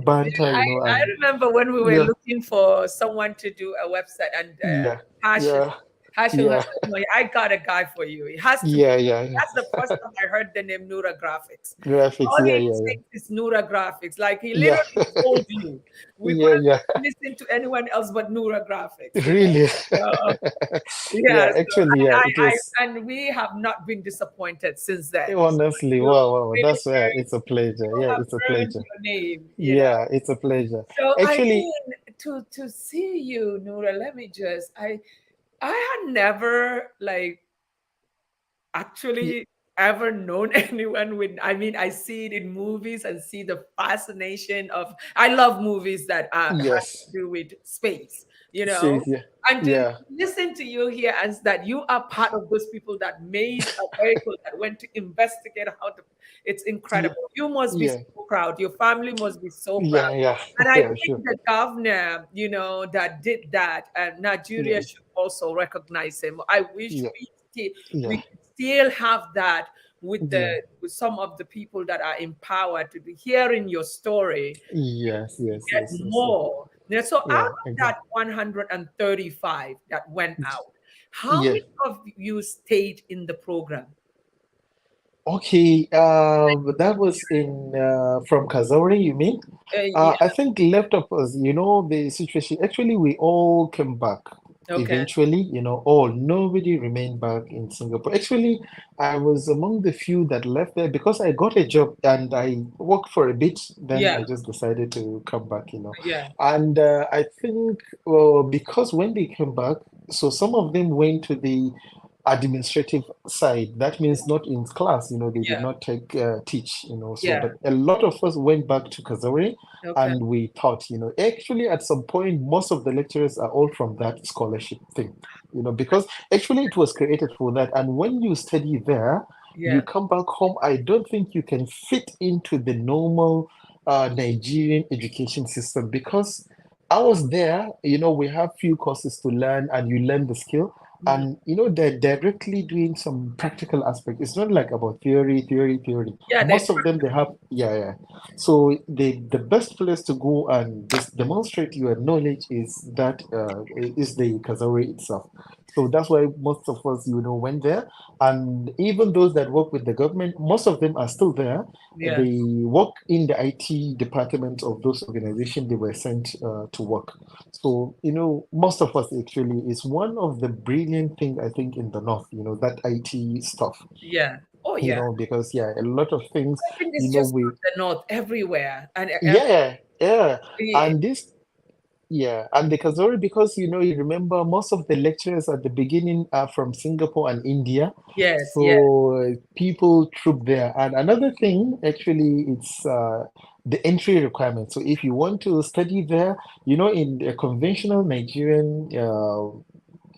Speaker 3: banter,
Speaker 1: I
Speaker 3: and
Speaker 1: remember when we were
Speaker 3: yeah,
Speaker 1: looking for someone to do a website and
Speaker 3: yeah,
Speaker 1: Hashim,
Speaker 3: yeah,
Speaker 1: Hashim
Speaker 3: yeah,
Speaker 1: has said, no, I got a guy for you. It has to be.
Speaker 3: yeah, yeah, yeah.
Speaker 1: That's the first time I heard the name Nura Graphics.
Speaker 3: Graphics,
Speaker 1: All
Speaker 3: yeah,
Speaker 1: he
Speaker 3: yeah,
Speaker 1: says is Nura Graphics. Like he
Speaker 3: yeah,
Speaker 1: literally told you. We
Speaker 3: yeah,
Speaker 1: couldn't
Speaker 3: yeah,
Speaker 1: listen to anyone else but Nura Graphics.
Speaker 3: really.
Speaker 1: So, yeah.
Speaker 3: Yeah,
Speaker 1: So,
Speaker 3: actually, yeah, it was.
Speaker 1: and we have not been disappointed since then. So
Speaker 3: Honestly,
Speaker 1: you've
Speaker 3: wow, wow,
Speaker 1: really
Speaker 3: that's it's a pleasure.
Speaker 1: you
Speaker 3: Yeah,
Speaker 1: have
Speaker 3: it's a
Speaker 1: earned
Speaker 3: pleasure.
Speaker 1: your name.
Speaker 3: Yeah, it's a pleasure.
Speaker 1: So I
Speaker 3: Actually,
Speaker 1: mean, to see you, Nura, let me just I had never like
Speaker 3: Y-
Speaker 1: actually ever known anyone with, I mean, I see it in movies and see the fascination of, I love movies that have
Speaker 3: yes.
Speaker 1: to do with space, you know,
Speaker 3: Says yeah.
Speaker 1: and to
Speaker 3: Yeah.
Speaker 1: listen to you here as that you are part of those people that made a vehicle that went to investigate how to, it's
Speaker 3: Yeah.
Speaker 1: incredible. You must be
Speaker 3: Yeah.
Speaker 1: so proud, your family must be so proud.
Speaker 3: Yeah. Yeah.
Speaker 1: And I
Speaker 3: Yeah.
Speaker 1: think
Speaker 3: Sure.
Speaker 1: the governor, you know, that did that, Nigeria
Speaker 3: Yeah.
Speaker 1: should also recognize him. I wish
Speaker 3: Yeah.
Speaker 1: we
Speaker 3: Yeah.
Speaker 1: could still have that with the
Speaker 3: Yeah.
Speaker 1: with some of the people that are empowered to be hearing your story,
Speaker 3: Yes. Yes.
Speaker 1: get
Speaker 3: Yes. Yes.
Speaker 1: more. Yeah, so out
Speaker 3: Yeah.
Speaker 1: of that
Speaker 3: Exactly.
Speaker 1: 135 that went out, how
Speaker 3: Yeah.
Speaker 1: many of you stayed in the program?
Speaker 3: Okay. That was in from Kazori, you mean?
Speaker 1: Yeah,
Speaker 3: I think left of us, the situation. Actually, we all came back
Speaker 1: okay.
Speaker 3: eventually, all. Nobody remained back in Singapore. Actually, I was among the few that left there because I got a job and I worked for a bit. Then
Speaker 1: Yeah,
Speaker 3: I just decided to come back.
Speaker 1: yeah,
Speaker 3: And I think, well, because when they came back, so some of them went to the administrative side. That means not in class, they did
Speaker 1: yeah,
Speaker 3: not teach. So
Speaker 1: yeah.
Speaker 3: but a lot of us went back to Kazare
Speaker 1: Okay.
Speaker 3: and we taught. Actually at some point most of the lecturers are all from that scholarship thing, because actually it was created for that. And when you study there, you
Speaker 1: Yeah,
Speaker 3: come back home, I don't think you can fit into the normal Nigerian education system because I was there, we have few courses to learn and you learn the skill.
Speaker 1: mhm.
Speaker 3: And they're directly doing some practical aspect. It's not like about theory, theory, theory.
Speaker 1: Yeah. They
Speaker 3: Most of them they have, yeah, yeah. So the best place to go and just demonstrate your knowledge is the Kazari itself. So that's why most of us, went there. And even those that work with the government, most of them are still there.
Speaker 1: yeah,
Speaker 3: They work in the IT department of those organizations they were sent to work. So, most of us actually is one of the brilliant thing I think in the North, that IT stuff,
Speaker 1: yeah. Oh yeah.
Speaker 3: because yeah, a lot of things,
Speaker 1: I think it's just
Speaker 3: we,
Speaker 1: not the north, everywhere, and
Speaker 3: yeah, yeah.
Speaker 1: every,
Speaker 3: And this, yeah, and the Kazori, because you remember most of the lecturers at the beginning are from Singapore and India,
Speaker 1: yes, yes,
Speaker 3: so people troop there. And another thing, actually, it's the entry requirement. So if you want to study there, in a conventional Nigerian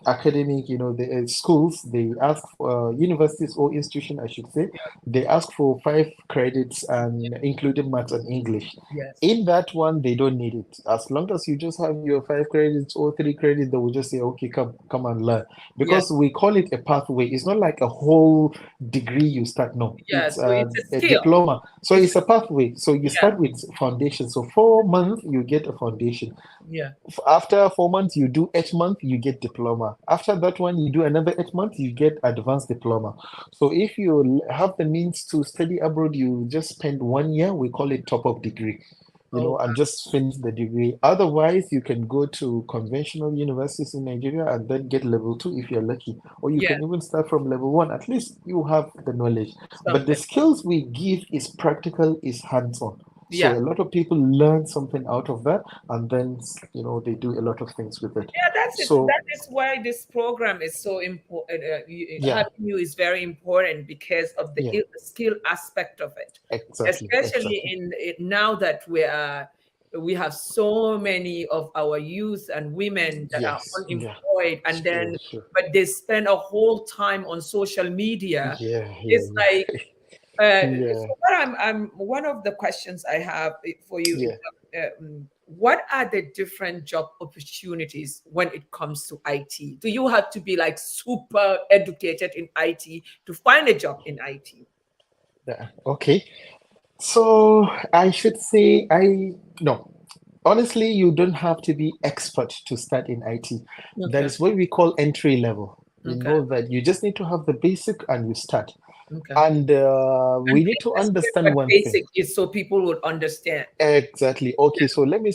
Speaker 3: academic, the schools, they ask for universities or institution, I should say, they ask for 5 credits and including maths and English.
Speaker 1: yes.
Speaker 3: In that one, they don't need it. As long as you just have your 5 credits or 3 credits, they will just say, okay, come and learn.
Speaker 1: Yes,
Speaker 3: Because we call it a pathway. It's not like a whole degree you start. No, it's
Speaker 1: yes. So it's a
Speaker 3: a
Speaker 1: skill.
Speaker 3: diploma. So
Speaker 1: It's
Speaker 3: it's a pathway. So you
Speaker 1: yeah,
Speaker 3: start with foundation. So 4 months, you get a foundation.
Speaker 1: yeah.
Speaker 3: After 4 months, you do 8 months, you get diploma. After that one, you do another 8 months, you get advanced diploma. So if you have the means to study abroad, you just spend 1 year, we call it top-up degree,
Speaker 1: Oh,
Speaker 3: and just finish the degree. Otherwise, you can go to conventional universities in Nigeria and then get level 2 if you're lucky. Or you
Speaker 1: yeah.
Speaker 3: can even start from level 1. At least you have the knowledge. But the
Speaker 1: Something.
Speaker 3: skills we give is practical, is hands-on. So
Speaker 1: Yeah.
Speaker 3: a lot of people learn something out of that and then they do a lot of things with it.
Speaker 1: Yeah, that's it.
Speaker 3: So
Speaker 1: That is why this program is so important.
Speaker 3: yeah,
Speaker 1: Having you is very important because of the
Speaker 3: yeah,
Speaker 1: skill aspect of it,
Speaker 3: exactly,
Speaker 1: especially
Speaker 3: exactly.
Speaker 1: in it, now that we have so many of our youth and women that are
Speaker 3: Yes, yeah,
Speaker 1: unemployed, and
Speaker 3: sure,
Speaker 1: then
Speaker 3: sure.
Speaker 1: but they spend a whole time on social media.
Speaker 3: Yeah, yeah,
Speaker 1: It's
Speaker 3: yeah.
Speaker 1: like
Speaker 3: Yeah,
Speaker 1: so what I'm one of the questions I have for you is
Speaker 3: yeah.
Speaker 1: what are the different job opportunities when it comes to IT? Do you have to be like super educated in IT to find a job in IT?
Speaker 3: Yeah. Okay. So I should say I no. Honestly, you don't have to be expert to start in IT. That
Speaker 1: Okay,
Speaker 3: is what we call entry level.
Speaker 1: okay,
Speaker 3: That you just need to have the basic and you start.
Speaker 1: okay.
Speaker 3: And
Speaker 1: And
Speaker 3: we need
Speaker 1: please
Speaker 3: to
Speaker 1: explain
Speaker 3: understand
Speaker 1: what
Speaker 3: one thing.
Speaker 1: basic is so people would understand.
Speaker 3: Exactly. Okay, so let me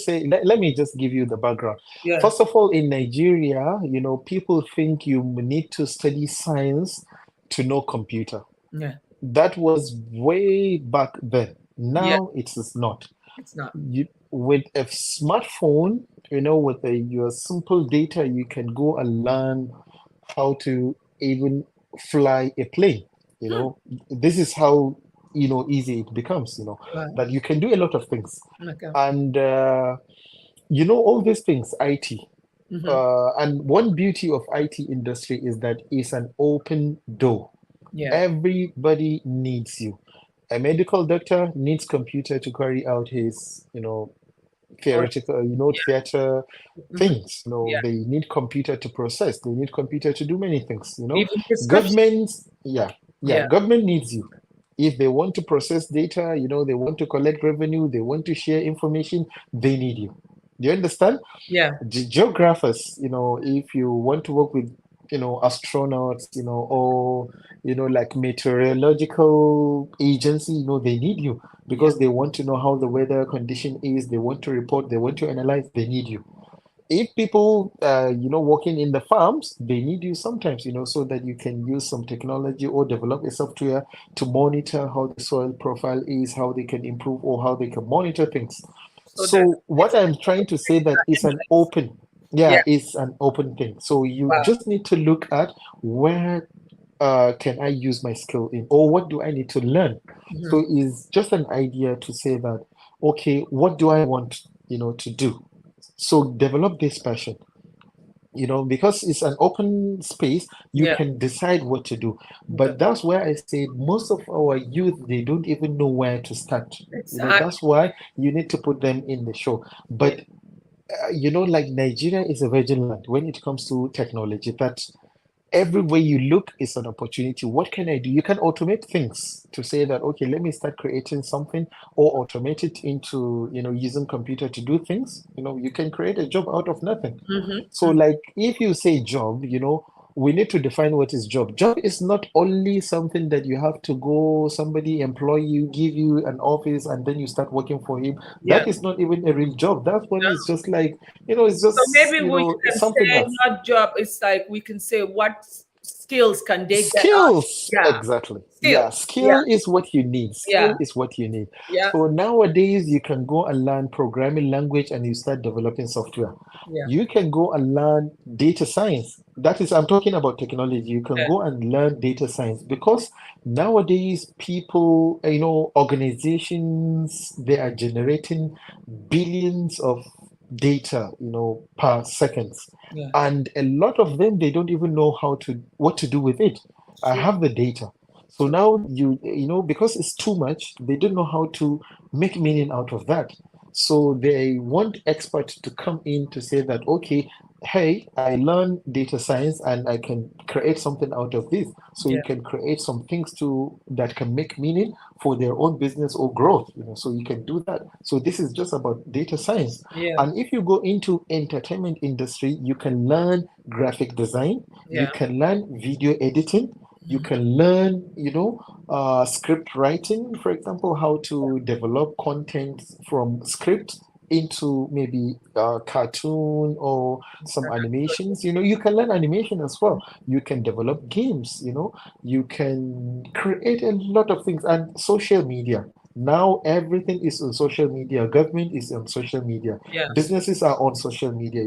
Speaker 3: just give you the background.
Speaker 1: Yeah,
Speaker 3: First of all, in Nigeria, people think you need to study science to know computer.
Speaker 1: yeah,
Speaker 3: That was way back then.
Speaker 1: yeah.
Speaker 3: Now it is not.
Speaker 1: It's not.
Speaker 3: With a smartphone, with your simple data, you can go and learn how to even fly a plane. You
Speaker 1: Hmm.
Speaker 3: know, this is how, easy it becomes,
Speaker 1: Wow.
Speaker 3: that you can do a lot of things.
Speaker 1: Okay.
Speaker 3: And, all these things, IT.
Speaker 1: Hmm.
Speaker 3: And one beauty of IT industry is that it's an open door.
Speaker 1: Yeah.
Speaker 3: Everybody needs you. A medical doctor needs computer to carry out his,
Speaker 1: Or
Speaker 3: theoretical, theater
Speaker 1: hmm.
Speaker 3: things.
Speaker 1: Yeah.
Speaker 3: They need computer to process. They need computer to do many things.
Speaker 1: Even prescription.
Speaker 3: Governments, yeah, yeah,
Speaker 1: Yeah.
Speaker 3: government needs you. If they want to process data, they want to collect revenue, they want to share information, they need you. Do you understand?
Speaker 1: Yeah.
Speaker 3: Geographers, if you want to work with, astronauts, or, like meteorological agency, they need you
Speaker 1: Yeah.
Speaker 3: because they want to know how the weather condition is. They want to report, they want to analyze, they need you. If people, working in the farms, they need you sometimes, so that you can use some technology or develop a software to monitor how the soil profile is, how they can improve, or how they can monitor things.
Speaker 1: So there's
Speaker 3: So what I'm trying to say that is an
Speaker 1: interest.
Speaker 3: open,
Speaker 1: Yeah.
Speaker 3: yeah, it's an open thing. So you
Speaker 1: Wow.
Speaker 3: just need to look at where can I use my skill in, or what do I need to learn?
Speaker 1: Hmm.
Speaker 3: So it's just an idea to say that, okay, what do I want, to do? So develop this passion, because it's an open space, you
Speaker 1: Yeah.
Speaker 3: can decide what to do.
Speaker 1: Okay.
Speaker 3: But that's where I say most of our youth, they don't even know where to start. That's
Speaker 1: Exactly.
Speaker 3: why you need to put them in the show.
Speaker 1: Yeah.
Speaker 3: But like Nigeria is a virgin land when it comes to technology, that everywhere you look is an opportunity. What can I do? You can automate things to say that, okay, let me start creating something, or automate it into, using computer to do things. You can create a job out of nothing. So,
Speaker 1: Hmm.
Speaker 3: like, if you say job, we need to define what is job. Job is not only something that you have to go, somebody employ you, give you an office, and then you start working for him.
Speaker 1: Yeah.
Speaker 3: That is not even a real job. That one is just like, it's
Speaker 1: So
Speaker 3: just,
Speaker 1: maybe we can
Speaker 3: something
Speaker 1: say
Speaker 3: else.
Speaker 1: not job. It's like we can say what skills can they get out?
Speaker 3: Skills,
Speaker 1: Yeah.
Speaker 3: exactly. Yeah,
Speaker 1: Skills. Yeah.
Speaker 3: skill is what you need.
Speaker 1: Yeah.
Speaker 3: Skill is what you need.
Speaker 1: Yeah.
Speaker 3: So nowadays, you can go and learn programming language and you start developing software.
Speaker 1: Yeah.
Speaker 3: You can go and learn data science. That is, I'm talking about technology. You can
Speaker 1: Yeah.
Speaker 3: go and learn data science because nowadays, people, organizations, they are generating billions of data, per seconds,
Speaker 1: Yeah.
Speaker 3: and a lot of them, they don't even know what to do with it. I
Speaker 1: True.
Speaker 3: have the data. So
Speaker 1: True.
Speaker 3: now because it's too much, they don't know how to make meaning out of that. So they want experts to come in to say that, okay, hey, I learned data science and I can create something out of this. So you
Speaker 1: Yeah.
Speaker 3: can create some things that can make meaning for their own business or growth, so you can do that. So this is just about data science.
Speaker 1: Yeah.
Speaker 3: And if you go into entertainment industry, you can learn graphic design, you
Speaker 1: Yeah.
Speaker 3: can learn video editing, you
Speaker 1: Mhm.
Speaker 3: can learn, script writing, for example, how to develop content from script into maybe a cartoon or some animations. You can learn animation as well. You can develop games, you can create a lot of things. And social media. Now everything is on social media. Government is on social media.
Speaker 1: Yeah.
Speaker 3: Businesses are on social media.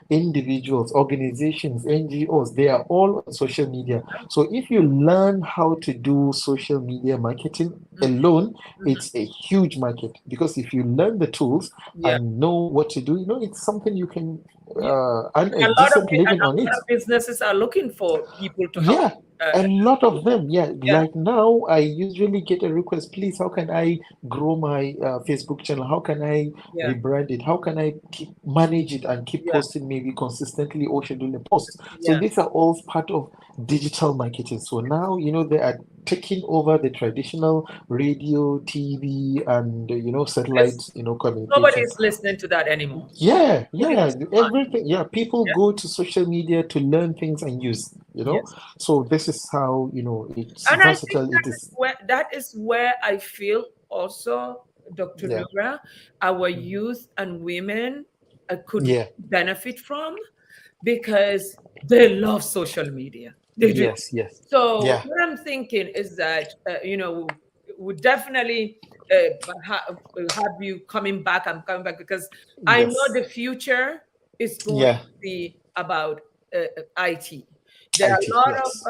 Speaker 3: Individuals, organizations, NGOs, they are all on social media. So if you learn how to do social media marketing
Speaker 1: Mhm.
Speaker 3: alone,
Speaker 1: Mhm.
Speaker 3: it's a huge market because if you learn the tools
Speaker 1: Yeah.
Speaker 3: and know what to do, it's something you can
Speaker 1: Yeah.
Speaker 3: earn a
Speaker 1: A lot of
Speaker 3: decent living
Speaker 1: a
Speaker 3: on it.
Speaker 1: lot of businesses are looking for people to help.
Speaker 3: Yeah, a lot of them. Yeah,
Speaker 1: Yeah.
Speaker 3: like now I usually get a request, please, how can I grow my Facebook channel? How can I
Speaker 1: Yeah.
Speaker 3: rebrand it? How can I keep manage it and keep
Speaker 1: Yeah.
Speaker 3: posting maybe consistently or schedule a post? So
Speaker 1: Yeah.
Speaker 3: these are all part of digital marketing. So now, they are taking over the traditional radio, TV, and
Speaker 1: There's
Speaker 3: satellite,
Speaker 1: nobody
Speaker 3: communication.
Speaker 1: is listening to that anymore.
Speaker 3: Yeah,
Speaker 1: Moving
Speaker 3: yeah,
Speaker 1: too much.
Speaker 3: everything. Yeah, people
Speaker 1: Yeah.
Speaker 3: go to social media to learn things and use.
Speaker 1: Yes.
Speaker 3: So this is how, it's
Speaker 1: And I think
Speaker 3: versatile. It is.
Speaker 1: that is where I feel also, Dr.
Speaker 3: Yeah,
Speaker 1: Nura, our youth and women could
Speaker 3: yeah,
Speaker 1: benefit from, because they love social media. They do.
Speaker 3: yes, yes.
Speaker 1: So
Speaker 3: Yeah,
Speaker 1: what I'm thinking is that we definitely have you coming back. I'm coming back because I know
Speaker 3: Yes.
Speaker 1: the future is going
Speaker 3: Yeah.
Speaker 1: to be about IT. There are
Speaker 3: IT.
Speaker 1: a lot
Speaker 3: Yes.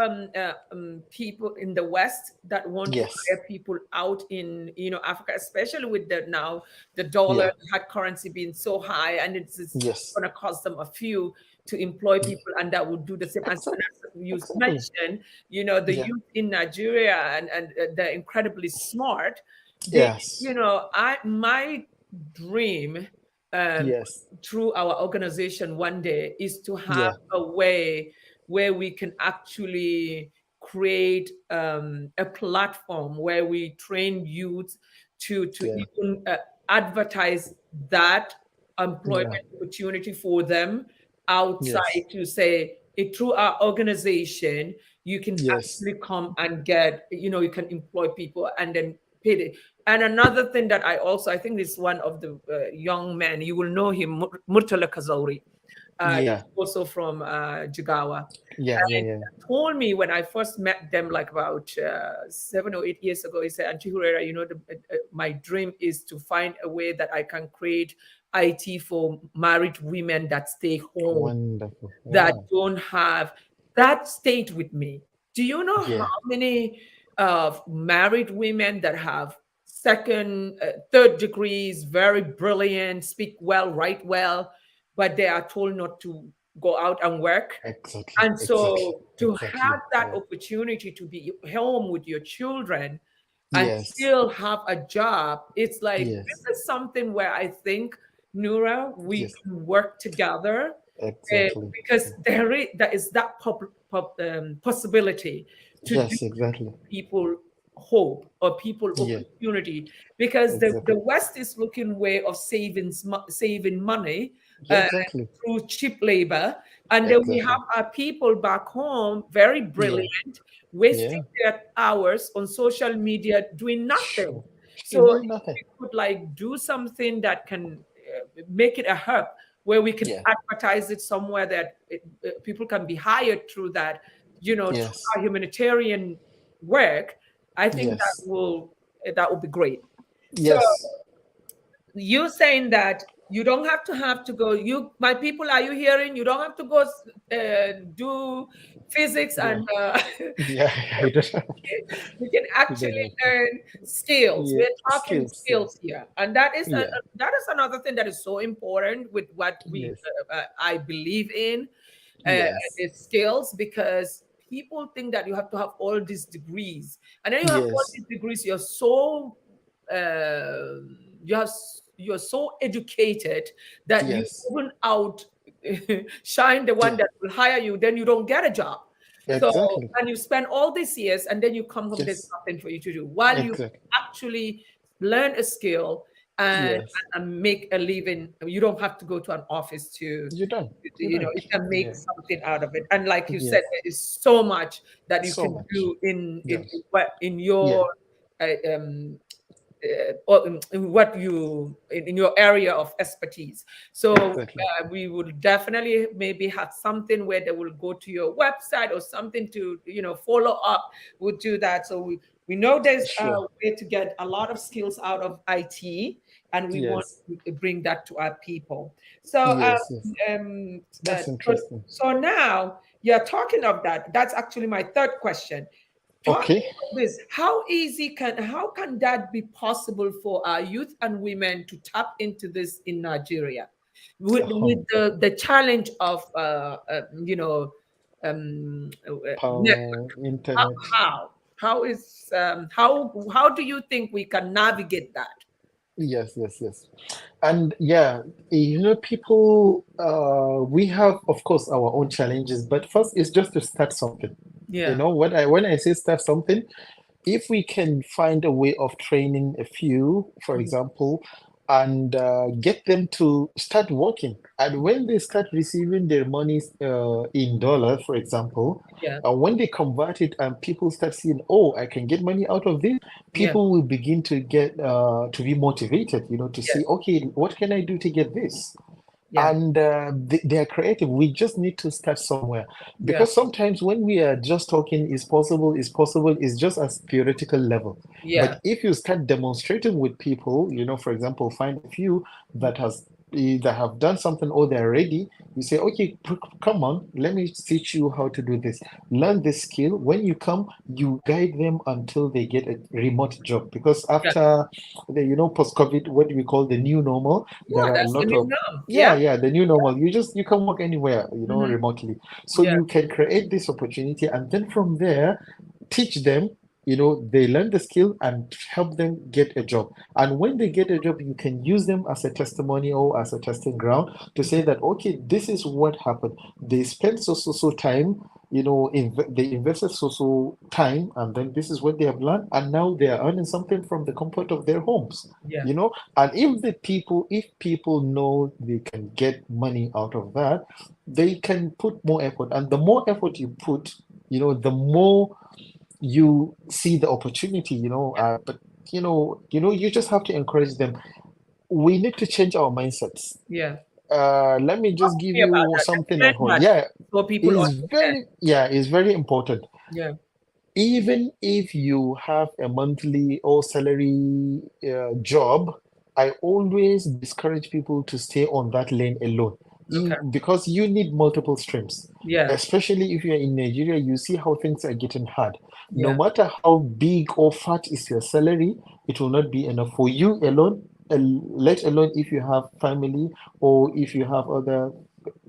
Speaker 1: of people in the West that want to
Speaker 3: Yes.
Speaker 1: hire people out in Africa, especially with the now the dollar,
Speaker 3: Yeah.
Speaker 1: the hard currency being so high, and it's
Speaker 3: Yes.
Speaker 1: going to cost them a few to employ people, and that would do the same. And
Speaker 3: Exactly.
Speaker 1: as you
Speaker 3: Exactly.
Speaker 1: mentioned, the
Speaker 3: Yeah.
Speaker 1: youth in Nigeria and they're incredibly smart. They,
Speaker 3: Yes.
Speaker 1: I my dream um,
Speaker 3: Yes.
Speaker 1: through our organization one day is to have
Speaker 3: Yeah.
Speaker 1: a way where we can actually create a platform where we train youth to
Speaker 3: Yeah.
Speaker 1: even advertise that employment
Speaker 3: Yeah.
Speaker 1: opportunity for them
Speaker 3: Yes.
Speaker 1: outside, to say it through our organization you can
Speaker 3: Yes.
Speaker 1: actually come and get, you can employ people and then pay it. And another thing that I think is one of the young men, you will know him, Murtala Kazauri. He's
Speaker 3: Yeah.
Speaker 1: also from Jigawa.
Speaker 3: Yeah. Yeah.
Speaker 1: And
Speaker 3: Yeah.
Speaker 1: he told me when I first met them, like about 7 or 8 years ago, he said, Auntie Hurera, my dream is to find a way that I can create IT for married women that stay home,
Speaker 3: Wonderful.
Speaker 1: that
Speaker 3: Wow.
Speaker 1: don't have that stayed with me. Do you know how
Speaker 3: Yeah.
Speaker 1: many married women that have second, third degrees, very brilliant, speak well, write well, but they are told not to go out and work?
Speaker 3: Exactly.
Speaker 1: And
Speaker 3: Exactly.
Speaker 1: so to
Speaker 3: Exactly.
Speaker 1: have that
Speaker 3: Yeah.
Speaker 1: opportunity to be home with your children and
Speaker 3: Yes.
Speaker 1: still have a job, it's like
Speaker 3: Yes.
Speaker 1: this is something where I think, Nura, we
Speaker 3: Yes.
Speaker 1: can work together,
Speaker 3: Exactly.
Speaker 1: because there is that possibility to do
Speaker 3: Yes. Exactly.
Speaker 1: people hope or people
Speaker 3: Yeah.
Speaker 1: opportunity, because the
Speaker 3: Exactly.
Speaker 1: West is looking way of saving money
Speaker 3: Yeah.
Speaker 1: uh,
Speaker 3: Exactly.
Speaker 1: through cheap labor, and then we
Speaker 3: Exactly.
Speaker 1: have our people back home very
Speaker 3: Yeah.
Speaker 1: brilliant, wasting
Speaker 3: Yeah.
Speaker 1: their hours on social media doing nothing.
Speaker 3: Sure. Sure.
Speaker 1: So
Speaker 3: Doing
Speaker 1: if
Speaker 3: nothing.
Speaker 1: we could like do something that can make it a hub where we can
Speaker 3: Yeah.
Speaker 1: advertise it somewhere that people can be hired through that, through
Speaker 3: Yes.
Speaker 1: our humanitarian work, I think
Speaker 3: Yes.
Speaker 1: that would be great. So
Speaker 3: Yes.
Speaker 1: you saying that you don't have to go, my people, are you hearing, you don't have to go do physics
Speaker 3: Yeah.
Speaker 1: and
Speaker 3: Yeah. I don't know.
Speaker 1: you can
Speaker 3: I don't
Speaker 1: actually
Speaker 3: know.
Speaker 1: learn skills.
Speaker 3: Yeah.
Speaker 1: We're talking
Speaker 3: Skills. Yes.
Speaker 1: skills here, and that is
Speaker 3: Yeah.
Speaker 1: that is another thing that is so important with what we
Speaker 3: Yes.
Speaker 1: I believe in, uh,
Speaker 3: Yes.
Speaker 1: is skills, because people think that you have to have all these degrees, and then you have all
Speaker 3: Yes.
Speaker 1: these degrees, you're so uh, you're so educated that you
Speaker 3: Yes.
Speaker 1: even out shine the one
Speaker 3: Yeah.
Speaker 1: that will hire you, then you don't get a job. So,
Speaker 3: Exactly.
Speaker 1: and you spend all these years and then you come home, there's
Speaker 3: Yes.
Speaker 1: nothing for you to do. While you
Speaker 3: Exactly.
Speaker 1: actually learn a skill and,
Speaker 3: Yes.
Speaker 1: and make a living, you don't have to go to an office to,
Speaker 3: You don't. You
Speaker 1: you
Speaker 3: don't.
Speaker 1: can make
Speaker 3: Yeah.
Speaker 1: something out of it. And like you said,
Speaker 3: Yes.
Speaker 1: there is so much that you
Speaker 3: So
Speaker 1: can
Speaker 3: much.
Speaker 1: do
Speaker 3: Yes.
Speaker 1: in your
Speaker 3: Yeah.
Speaker 1: um, or in what you in your area of expertise. So
Speaker 3: Exactly.
Speaker 1: we would definitely maybe have something where they will go to your website or something to follow up. We'll do that. So we know there's a
Speaker 3: Sure.
Speaker 1: way to get a lot of skills out of IT, and we want
Speaker 3: Yes.
Speaker 1: to bring that to our people. So
Speaker 3: Yes. Yes.
Speaker 1: uh,
Speaker 3: That's
Speaker 1: so,
Speaker 3: interesting.
Speaker 1: so now you're talking of that. That's actually my third question. Talking
Speaker 3: Okay.
Speaker 1: about this, how can that be possible for our youth and women to tap into this in Nigeria, with
Speaker 3: Oh,
Speaker 1: the challenge of network?
Speaker 3: power,
Speaker 1: How
Speaker 3: internet.
Speaker 1: how how is how do you think we can navigate that?
Speaker 3: Yes, yes, yes. And yeah, people, we have, of course, our own challenges, but first it's just to start something.
Speaker 1: Yeah,
Speaker 3: When I say start something, if we can find a way of training a few, for
Speaker 1: mhm,
Speaker 3: example, and get them to start working, and when they start receiving their money in dollar, for example,
Speaker 1: yeah,
Speaker 3: when they convert it and people start seeing, oh, I can get money out of this,
Speaker 1: yeah,
Speaker 3: people will begin to get to be motivated, to
Speaker 1: yes,
Speaker 3: see, okay, what can I do to get this?
Speaker 1: Yeah.
Speaker 3: and they are creative. We just need to start somewhere,
Speaker 1: Yeah.
Speaker 3: because sometimes when we are just talking is just a theoretical level.
Speaker 1: Yeah.
Speaker 3: But if you start demonstrating with people, for example, find a few that has that have done something, or they're ready, you say, okay, come on, let me teach you how to do this. Learn this skill. When you come, you guide them until they get a remote job, because
Speaker 1: Yeah.
Speaker 3: after the post-COVID, what do we call the new normal, there
Speaker 1: Yeah.
Speaker 3: are a
Speaker 1: That's the
Speaker 3: lot
Speaker 1: new
Speaker 3: of,
Speaker 1: norm.
Speaker 3: yeah,
Speaker 1: Yeah.
Speaker 3: yeah, the new normal. You can work anywhere,
Speaker 1: Hmm.
Speaker 3: remotely. So
Speaker 1: Yeah.
Speaker 3: you can create this opportunity, and then from there, teach them, they learn the skill and help them get a job. And when they get a job, you can use them as a testimonial, as a testing ground, to say that, okay, this is what happened. They spent so time, they invested so time, and then this is what they have learned, and now they are earning something from the comfort of their homes.
Speaker 1: Yeah.
Speaker 3: And if people know they can get money out of that, they can put more effort. And the more effort you put, the more you see the opportunity. But you just have to encourage them. We need to change our mindsets.
Speaker 1: Yeah.
Speaker 3: Let me
Speaker 1: Talk
Speaker 3: just
Speaker 1: to
Speaker 3: give
Speaker 1: me about
Speaker 3: you
Speaker 1: that.
Speaker 3: something at
Speaker 1: Explain
Speaker 3: home.
Speaker 1: that
Speaker 3: Yeah,
Speaker 1: so people understand.
Speaker 3: it's very important.
Speaker 1: Yeah.
Speaker 3: Even if you have a monthly or salary job, I always discourage people to stay on that lane alone,
Speaker 1: Okay.
Speaker 3: because you need multiple streams.
Speaker 1: Yeah.
Speaker 3: Especially if you're in Nigeria, you see how things are getting hard. No
Speaker 1: Yeah.
Speaker 3: matter how big or fat is your salary, it will not be enough for you alone, let alone if you have family, or if you have other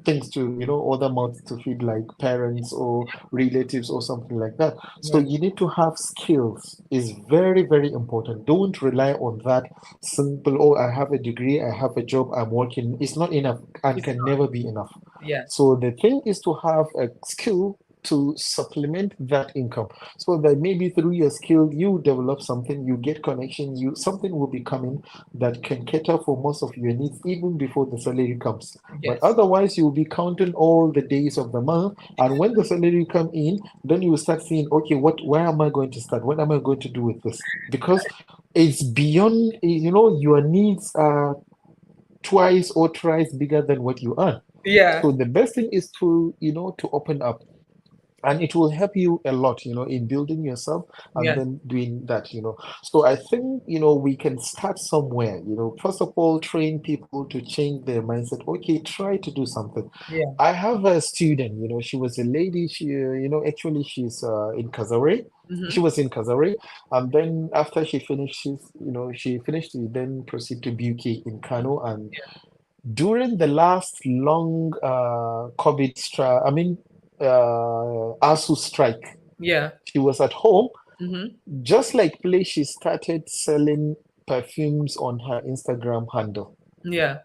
Speaker 3: things to, other mouths to feed, like parents or relatives or something like that. So
Speaker 1: Yeah.
Speaker 3: you need to have skills. Is very, very important. Don't rely on that simple, oh, I have a degree, I have a job, I'm working. It's not enough, and
Speaker 1: It's
Speaker 3: can
Speaker 1: not.
Speaker 3: never be enough.
Speaker 1: Yeah.
Speaker 3: So the thing is to have a skill to supplement that income, so that maybe through your skill you develop something, you get connection, you something will be coming that can cater for most of your needs even before the salary comes. But
Speaker 1: Yes.
Speaker 3: otherwise, you'll be counting all the days of the month, and when the salary come in, then you will start seeing, okay, where am I going to start? What am I going to do with this? Because it's beyond, your needs are twice or thrice bigger than what you earn.
Speaker 1: Yeah.
Speaker 3: So the best thing is to, to open up, and it will help you a lot, in building yourself, and
Speaker 1: Yeah.
Speaker 3: then doing that. So I think, we can start somewhere. First of all, train people to change their mindset. Okay, try to do something.
Speaker 1: Yeah.
Speaker 3: I have a student, she was a lady. She, actually, she's in Kazare. She
Speaker 1: Mm-hmm.
Speaker 3: was in Kazare, and then after she finished, she then proceed to BUK in Kano. And during the last long COVID strike, I mean, ASU strike,
Speaker 1: Yeah.
Speaker 3: she was at home.
Speaker 1: Mm-hmm.
Speaker 3: Just like play, she started selling perfumes on her Instagram handle.
Speaker 1: Yeah.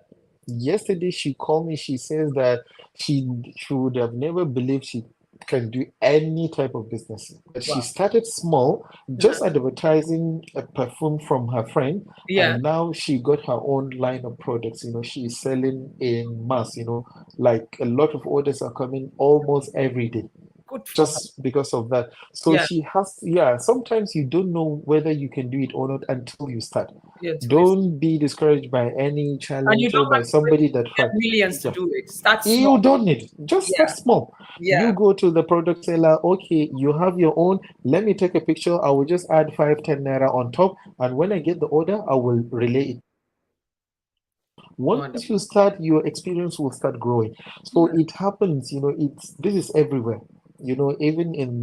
Speaker 3: Yesterday, she called me. She says that she would have never believed she can do any type of business. But she
Speaker 1: Wow.
Speaker 3: started small,
Speaker 1: Uh-huh.
Speaker 3: just advertising a perfume from her friend,
Speaker 1: Yeah.
Speaker 3: and now she got her own line of products. She's selling in mass. Like a lot of orders are coming almost every day,
Speaker 1: Good for her.
Speaker 3: just because of that. So
Speaker 1: Yeah.
Speaker 3: she has, yeah, sometimes you don't know whether you can do it or not until you start.
Speaker 1: Yeah. To listen.
Speaker 3: Don't be discouraged by any
Speaker 1: And you
Speaker 3: challenge or
Speaker 1: don't
Speaker 3: by
Speaker 1: have to wait
Speaker 3: somebody
Speaker 1: to
Speaker 3: that
Speaker 1: get
Speaker 3: failed.
Speaker 1: millions to
Speaker 3: Yeah.
Speaker 1: do it. Start
Speaker 3: You
Speaker 1: small.
Speaker 3: don't need, just start
Speaker 1: Yeah.
Speaker 3: small. You
Speaker 1: Yeah.
Speaker 3: go to the product seller, okay, you have your own. Let me take a picture. I will just add 5, 10 naira on top. And when I get the order, I will relay it. Once you
Speaker 1: Wonderful.
Speaker 3: start, your experience will start growing. So
Speaker 1: Yeah.
Speaker 3: it happens, this is everywhere, even in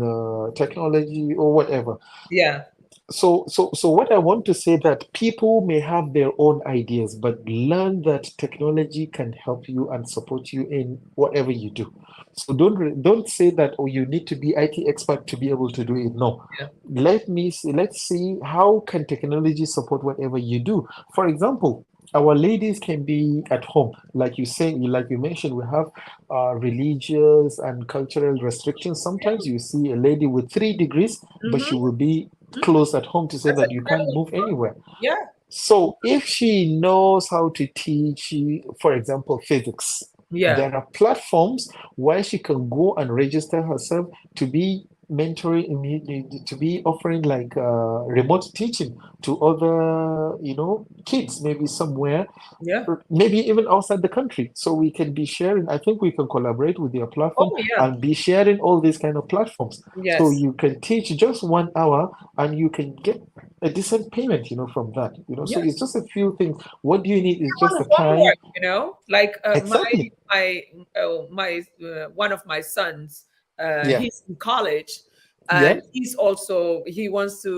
Speaker 3: technology or whatever.
Speaker 1: Yeah.
Speaker 3: So what I want to say, that people may have their own ideas, but learn that technology can help you and support you in whatever you do. So don't say that, oh, you need to be IT expert to be able to do it. No.
Speaker 1: Yeah.
Speaker 3: Let's see how can technology support whatever you do. For example, our ladies can be at home, like you say, like you mentioned, we have religious and cultural restrictions. Sometimes you see a lady with 3 degrees, but she
Speaker 1: Mm-hmm.
Speaker 3: will be
Speaker 1: Mm-hmm.
Speaker 3: close at home to say
Speaker 1: That's a
Speaker 3: that you can't
Speaker 1: true
Speaker 3: move
Speaker 1: one.
Speaker 3: anywhere.
Speaker 1: Yeah.
Speaker 3: So if she knows how to teach, for example, physics,
Speaker 1: Yeah.
Speaker 3: there are platforms where she can go and register herself to be mentoring, to be offering like remote teaching to other, kids maybe somewhere,
Speaker 1: Yeah.
Speaker 3: or maybe even outside the country. So we can be sharing. I think we can collaborate with your platform
Speaker 1: Oh, yeah.
Speaker 3: and be sharing all these kind of platforms. So
Speaker 1: Yes.
Speaker 3: you can teach just 1 hour and you can get a decent payment, from that. So it's
Speaker 1: Yes.
Speaker 3: just a few things. What do you need is just
Speaker 1: On
Speaker 3: the time.
Speaker 1: homework, like
Speaker 3: Exactly.
Speaker 1: my one of my sons,
Speaker 3: Yeah.
Speaker 1: he's in college,
Speaker 3: Yeah.
Speaker 1: and he wants to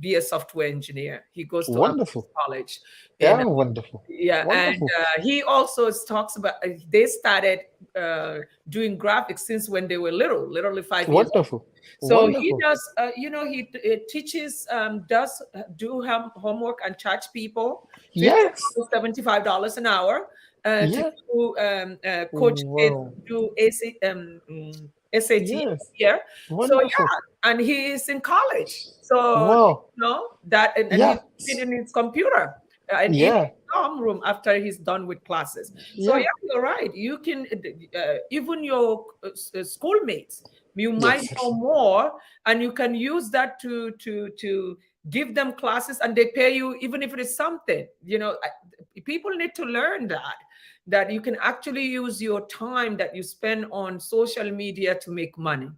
Speaker 1: be a software engineer. He goes to Amherst
Speaker 3: Wonderful.
Speaker 1: College
Speaker 3: Yeah.
Speaker 1: in
Speaker 3: Wonderful.
Speaker 1: yeah, and
Speaker 3: Wonderful.
Speaker 1: he also talks about they started uh, doing graphics since when they were little, literally 5 years old.
Speaker 3: Wonderful.
Speaker 1: So he
Speaker 3: Wonderful.
Speaker 1: does, he teaches, does do homework and charge people
Speaker 3: Yes.
Speaker 1: $75 an hour to
Speaker 3: Yeah.
Speaker 1: do coach kids
Speaker 3: Wow.
Speaker 1: do SAT
Speaker 3: Yes.
Speaker 1: here. So
Speaker 3: Wonderful.
Speaker 1: yeah, and he is in college. So
Speaker 3: Wow.
Speaker 1: that and he's
Speaker 3: Yeah.
Speaker 1: sitting in his computer in
Speaker 3: Yeah.
Speaker 1: his dorm room after he's done with classes. So
Speaker 3: Yeah.
Speaker 1: yeah, you're right. You can even your schoolmates, you might know
Speaker 3: Exactly.
Speaker 1: more, and you can use that to give them classes, and they pay you even if it is something. People need to learn that you can actually use your time that you spend on social media to make money.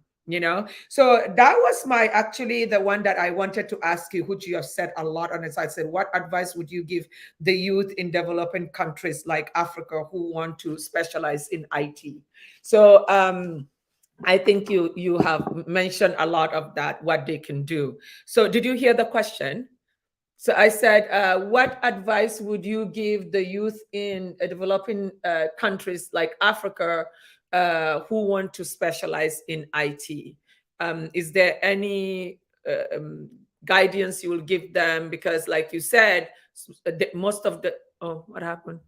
Speaker 1: So that was my actually the one that I wanted to ask you, which you have said a lot on it. I said, what advice would you give the youth in developing countries like Africa who want to specialize in IT? So I think you have mentioned a lot of that, what they can do. So did you hear the question? So I said, what advice would you give the youth in developing countries like Africa who want to specialize in IT? Is there any guidance you will give them? Because, like you said, most of the what happened?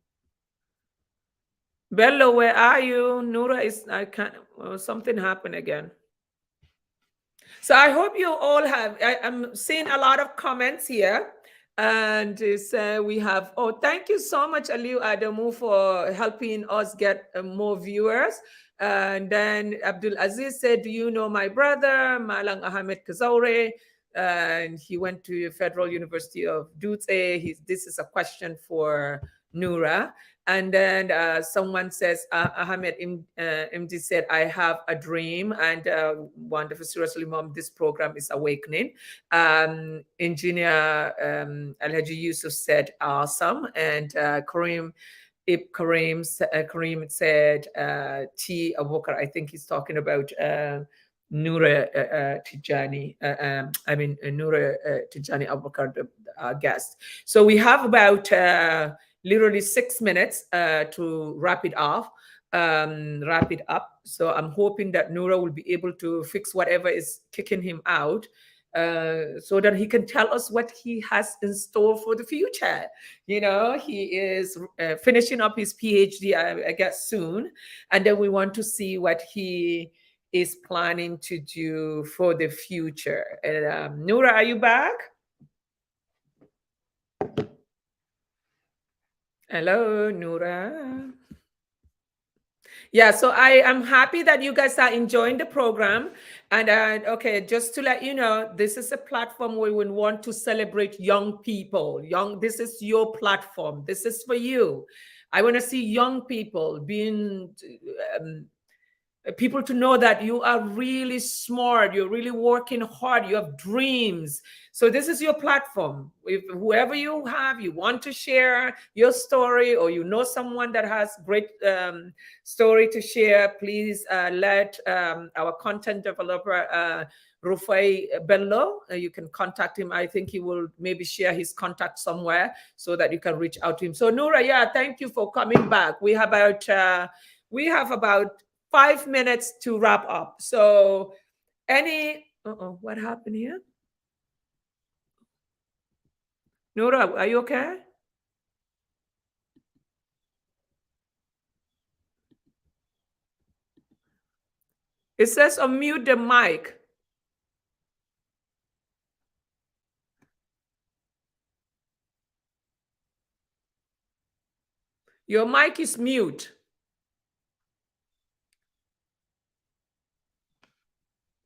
Speaker 1: Bello, where are you? Nura is I can't. Something happened again. So I hope you all have. I'm seeing a lot of comments here. And it's, we have, oh, thank you so much, Aliu Adamu, for helping us get more viewers. And then Abdul Aziz said, do you know my brother, Malang Ahmed Kazaure? And he went to Federal University of Dutse. This is a question for Noura. And then someone says, Ahmed MD said, I have a dream. And wonderful, seriously, mom, this program is awakening. Engineer Alhaji Yusuf said, awesome. And Kareem said, T. Abubakar, I think he's talking about Noura Tijani. Noura Tijani Abubakar, the guest. So we have about literally 6 minutes to wrap it off. Wrap it up. So I'm hoping that Noura will be able to fix whatever is kicking him out, so that he can tell us what he has in store for the future. He is finishing up his PhD, I guess, soon. And then we want to see what he is planning to do for the future. And Noura, are you back? Hello, Noura. Yeah, so I am happy that you guys are enjoying the program. And okay, just to let you know, this is a platform where we want to celebrate young people. This is your platform. This is for you. I want to see young people being um, people to know that you are really smart, you're really working hard, you have dreams. So this is your platform. If whoever you want to share your story, or you know someone that has great story to share, please let our content developer Rufai Bello, you can contact him. I think he will maybe share his contact somewhere so that you can reach out to him. So Noura, yeah, thank you for coming back. We have about 5 minutes to wrap up. So, what happened here? Nora, are you okay? It says unmute the mic. Your mic is mute.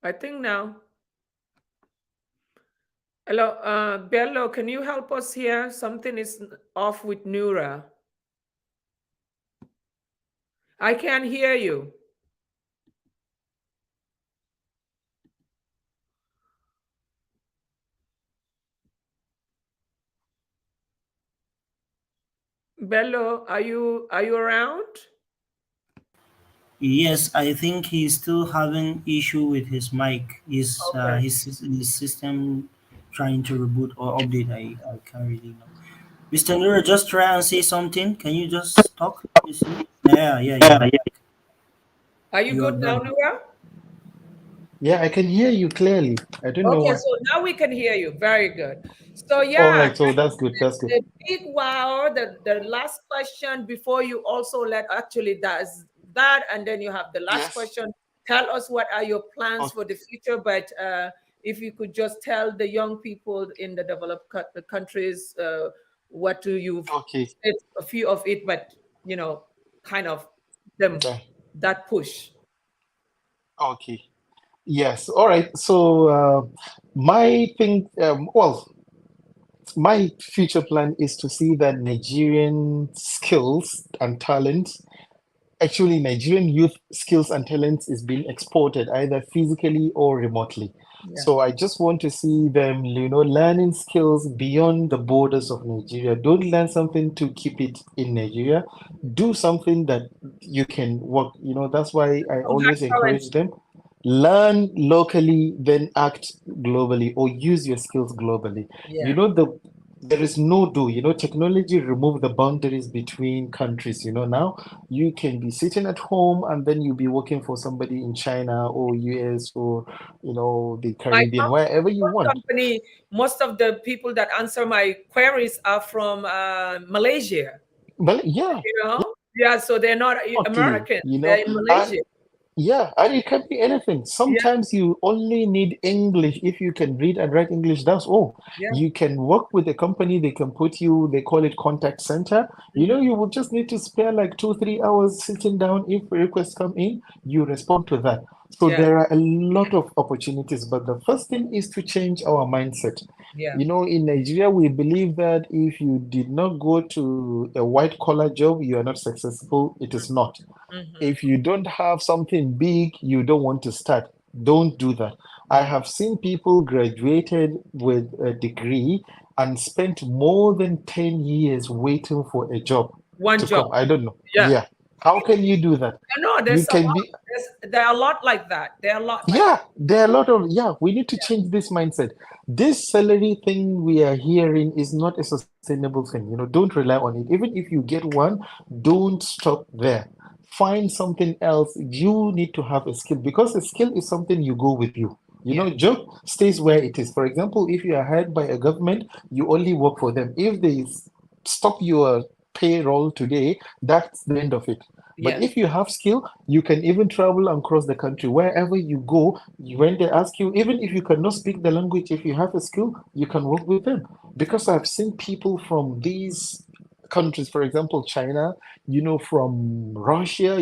Speaker 1: I think now. Hello, Bello, can you help us here? Something is off with Nura. I can't hear you. Bello, are you around?
Speaker 2: Yes, I think he's still having issue with his mic.
Speaker 1: Okay.
Speaker 2: His system trying to reboot or update. I can't really know. Mr. Nura, just try and say something. Can you just talk? You see? Yeah, you are back.
Speaker 1: Are you
Speaker 2: You are
Speaker 1: good now,
Speaker 2: back.
Speaker 1: Nura?
Speaker 3: Yeah, I can hear you clearly. I don't know
Speaker 1: Okay,
Speaker 3: why.
Speaker 1: so now we can hear you. Very good. So
Speaker 3: All
Speaker 1: yeah,
Speaker 3: right, so that's good. That's good.
Speaker 1: the big wow, the last question before you also let actually that's that, and then you have the last
Speaker 3: Yes.
Speaker 1: question. Tell us what are your plans
Speaker 3: Okay.
Speaker 1: for the future, but if you could just tell the young people in the developed countries, what do you
Speaker 3: Okay.
Speaker 1: said a few of it, but kind of them
Speaker 3: Yeah.
Speaker 1: that push.
Speaker 3: Okay. Yes. All right. So my thing, my future plan is to see that Nigerian skills and talents, actually Nigerian youth skills and talents is being exported either physically or remotely.
Speaker 1: Yeah.
Speaker 3: So I just want to see them, learning skills beyond the borders of Nigeria. Don't learn something to keep it in Nigeria. Do something that you can work. That's why I
Speaker 1: Some hard
Speaker 3: always encourage
Speaker 1: currency.
Speaker 3: them. Learn locally, then act globally, or use your skills globally. You
Speaker 1: Yeah.
Speaker 3: know, there is no do, technology remove the boundaries between countries. Now you can be sitting at home and then you'll be working for somebody in China or US or the
Speaker 1: My
Speaker 3: Caribbean, wherever you want.
Speaker 1: company, most of the people that answer my queries are from Malaysia.
Speaker 3: But yeah,
Speaker 1: Yeah, so they're not
Speaker 3: remotely,
Speaker 1: Americans, they're in
Speaker 3: and
Speaker 1: Malaysia.
Speaker 3: yeah, and it can be anything.
Speaker 1: Yeah,
Speaker 3: Sometimes you only need English. If you can read and write English, that's all.
Speaker 1: yeah.
Speaker 3: You can work with a company, they can put you, they call it contact center.
Speaker 1: Mhm.
Speaker 3: You will just need to spare like 2, 3 hours sitting down. If requests come in, you respond to that. So
Speaker 1: Yeah,
Speaker 3: there are a lot of opportunities, but the first thing is to change our mindset.
Speaker 1: yeah.
Speaker 3: In Nigeria, we believe that if you did not go to a white collar job, you are not successful. It is not.
Speaker 1: Hmm.
Speaker 3: If you don't have something big, you don't want to start. Don't do that. I
Speaker 1: Yeah.
Speaker 3: have seen people graduated with a degree and spent more than 10 years waiting for a job
Speaker 1: One
Speaker 3: to
Speaker 1: job.
Speaker 3: come. I don't know.
Speaker 1: Yeah.
Speaker 3: Yeah. How can you do that?
Speaker 1: No,
Speaker 3: You
Speaker 1: there's a
Speaker 3: can
Speaker 1: lot.
Speaker 3: be
Speaker 1: There are a lot like that. There are a lot like
Speaker 3: yeah, there are a lot of, yeah, we need to change this mindset. This salary thing we are hearing is not a sustainable thing. Don't rely on it. Even if you get one, don't stop there. Find something else. You need to have a skill because a skill is something you go with you.
Speaker 1: yeah,
Speaker 3: Job stays where it is. For example, if you are hired by a government, you only work for them. If they stop your payroll today, that's the end of it. But
Speaker 1: yeah,
Speaker 3: if you have skill, you can even travel across the country. Wherever you go, when they ask you, even if you cannot speak the language, if you have a skill, you can work with them. Because I've seen people from these countries, for example, China, from Russia,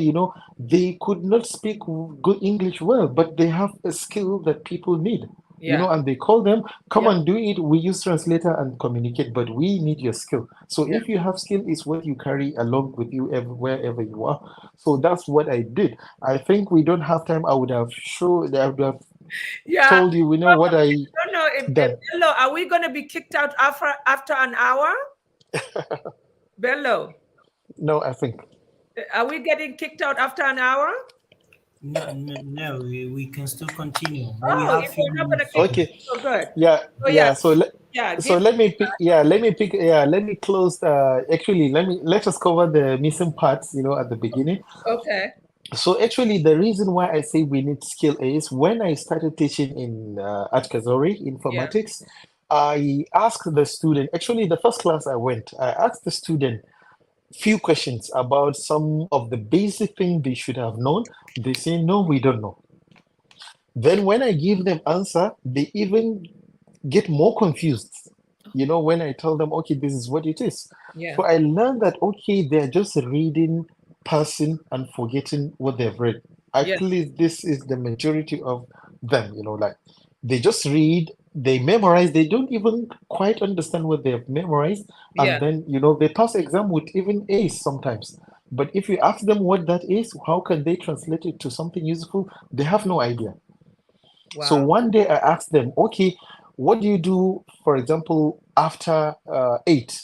Speaker 3: they could not speak good English well, but they have a skill that people need.
Speaker 1: yeah,
Speaker 3: And they call them, come
Speaker 1: yeah,
Speaker 3: and do it. We use translator and communicate, but we need your skill. So
Speaker 1: yeah.
Speaker 3: if you have skill, it's what you carry along with you wherever you are. So that's what I did. I think we don't have time. I would have
Speaker 1: Yeah.
Speaker 3: told you, what I
Speaker 1: I don't know if
Speaker 3: done.
Speaker 1: Bello, are we going to be kicked out after an hour? Bello,
Speaker 3: No, I think.
Speaker 1: are we getting kicked out after an hour?
Speaker 2: No, we can still continue, but we
Speaker 1: Oh,
Speaker 2: have
Speaker 1: if
Speaker 2: few
Speaker 1: you're not going to
Speaker 2: minutes.
Speaker 1: kick,
Speaker 3: Okay.
Speaker 1: so good.
Speaker 3: Yeah,
Speaker 1: So yeah,
Speaker 3: yeah.
Speaker 1: yeah.
Speaker 3: So
Speaker 1: Give.
Speaker 3: let me pick. Let me close. Actually, let us cover the missing parts. At the beginning.
Speaker 1: Okay.
Speaker 3: So actually, the reason why I say we need skill is when I started teaching in at Kazori
Speaker 1: Yeah.
Speaker 3: informatics, I asked the student. Actually, the first class I went, I asked the student few questions about some of the basic things they should have known. They say no, we don't know. Then when I give them answer, they even get more confused. When I tell them, okay, this is what it is.
Speaker 1: Yeah.
Speaker 3: So I learned that, okay, they're just reading, passing, and forgetting what they've read.
Speaker 1: Yeah.
Speaker 3: Actually, this is the majority of them, like they just read, they memorize, they don't even quite understand what they have memorized, and
Speaker 1: Yeah.
Speaker 3: then they pass exam with even A's sometimes. But if you ask them what that is, how can they translate it to something useful? They have no idea. So
Speaker 1: Wow.
Speaker 3: one day I asked them, okay, what do you do, for example, after 8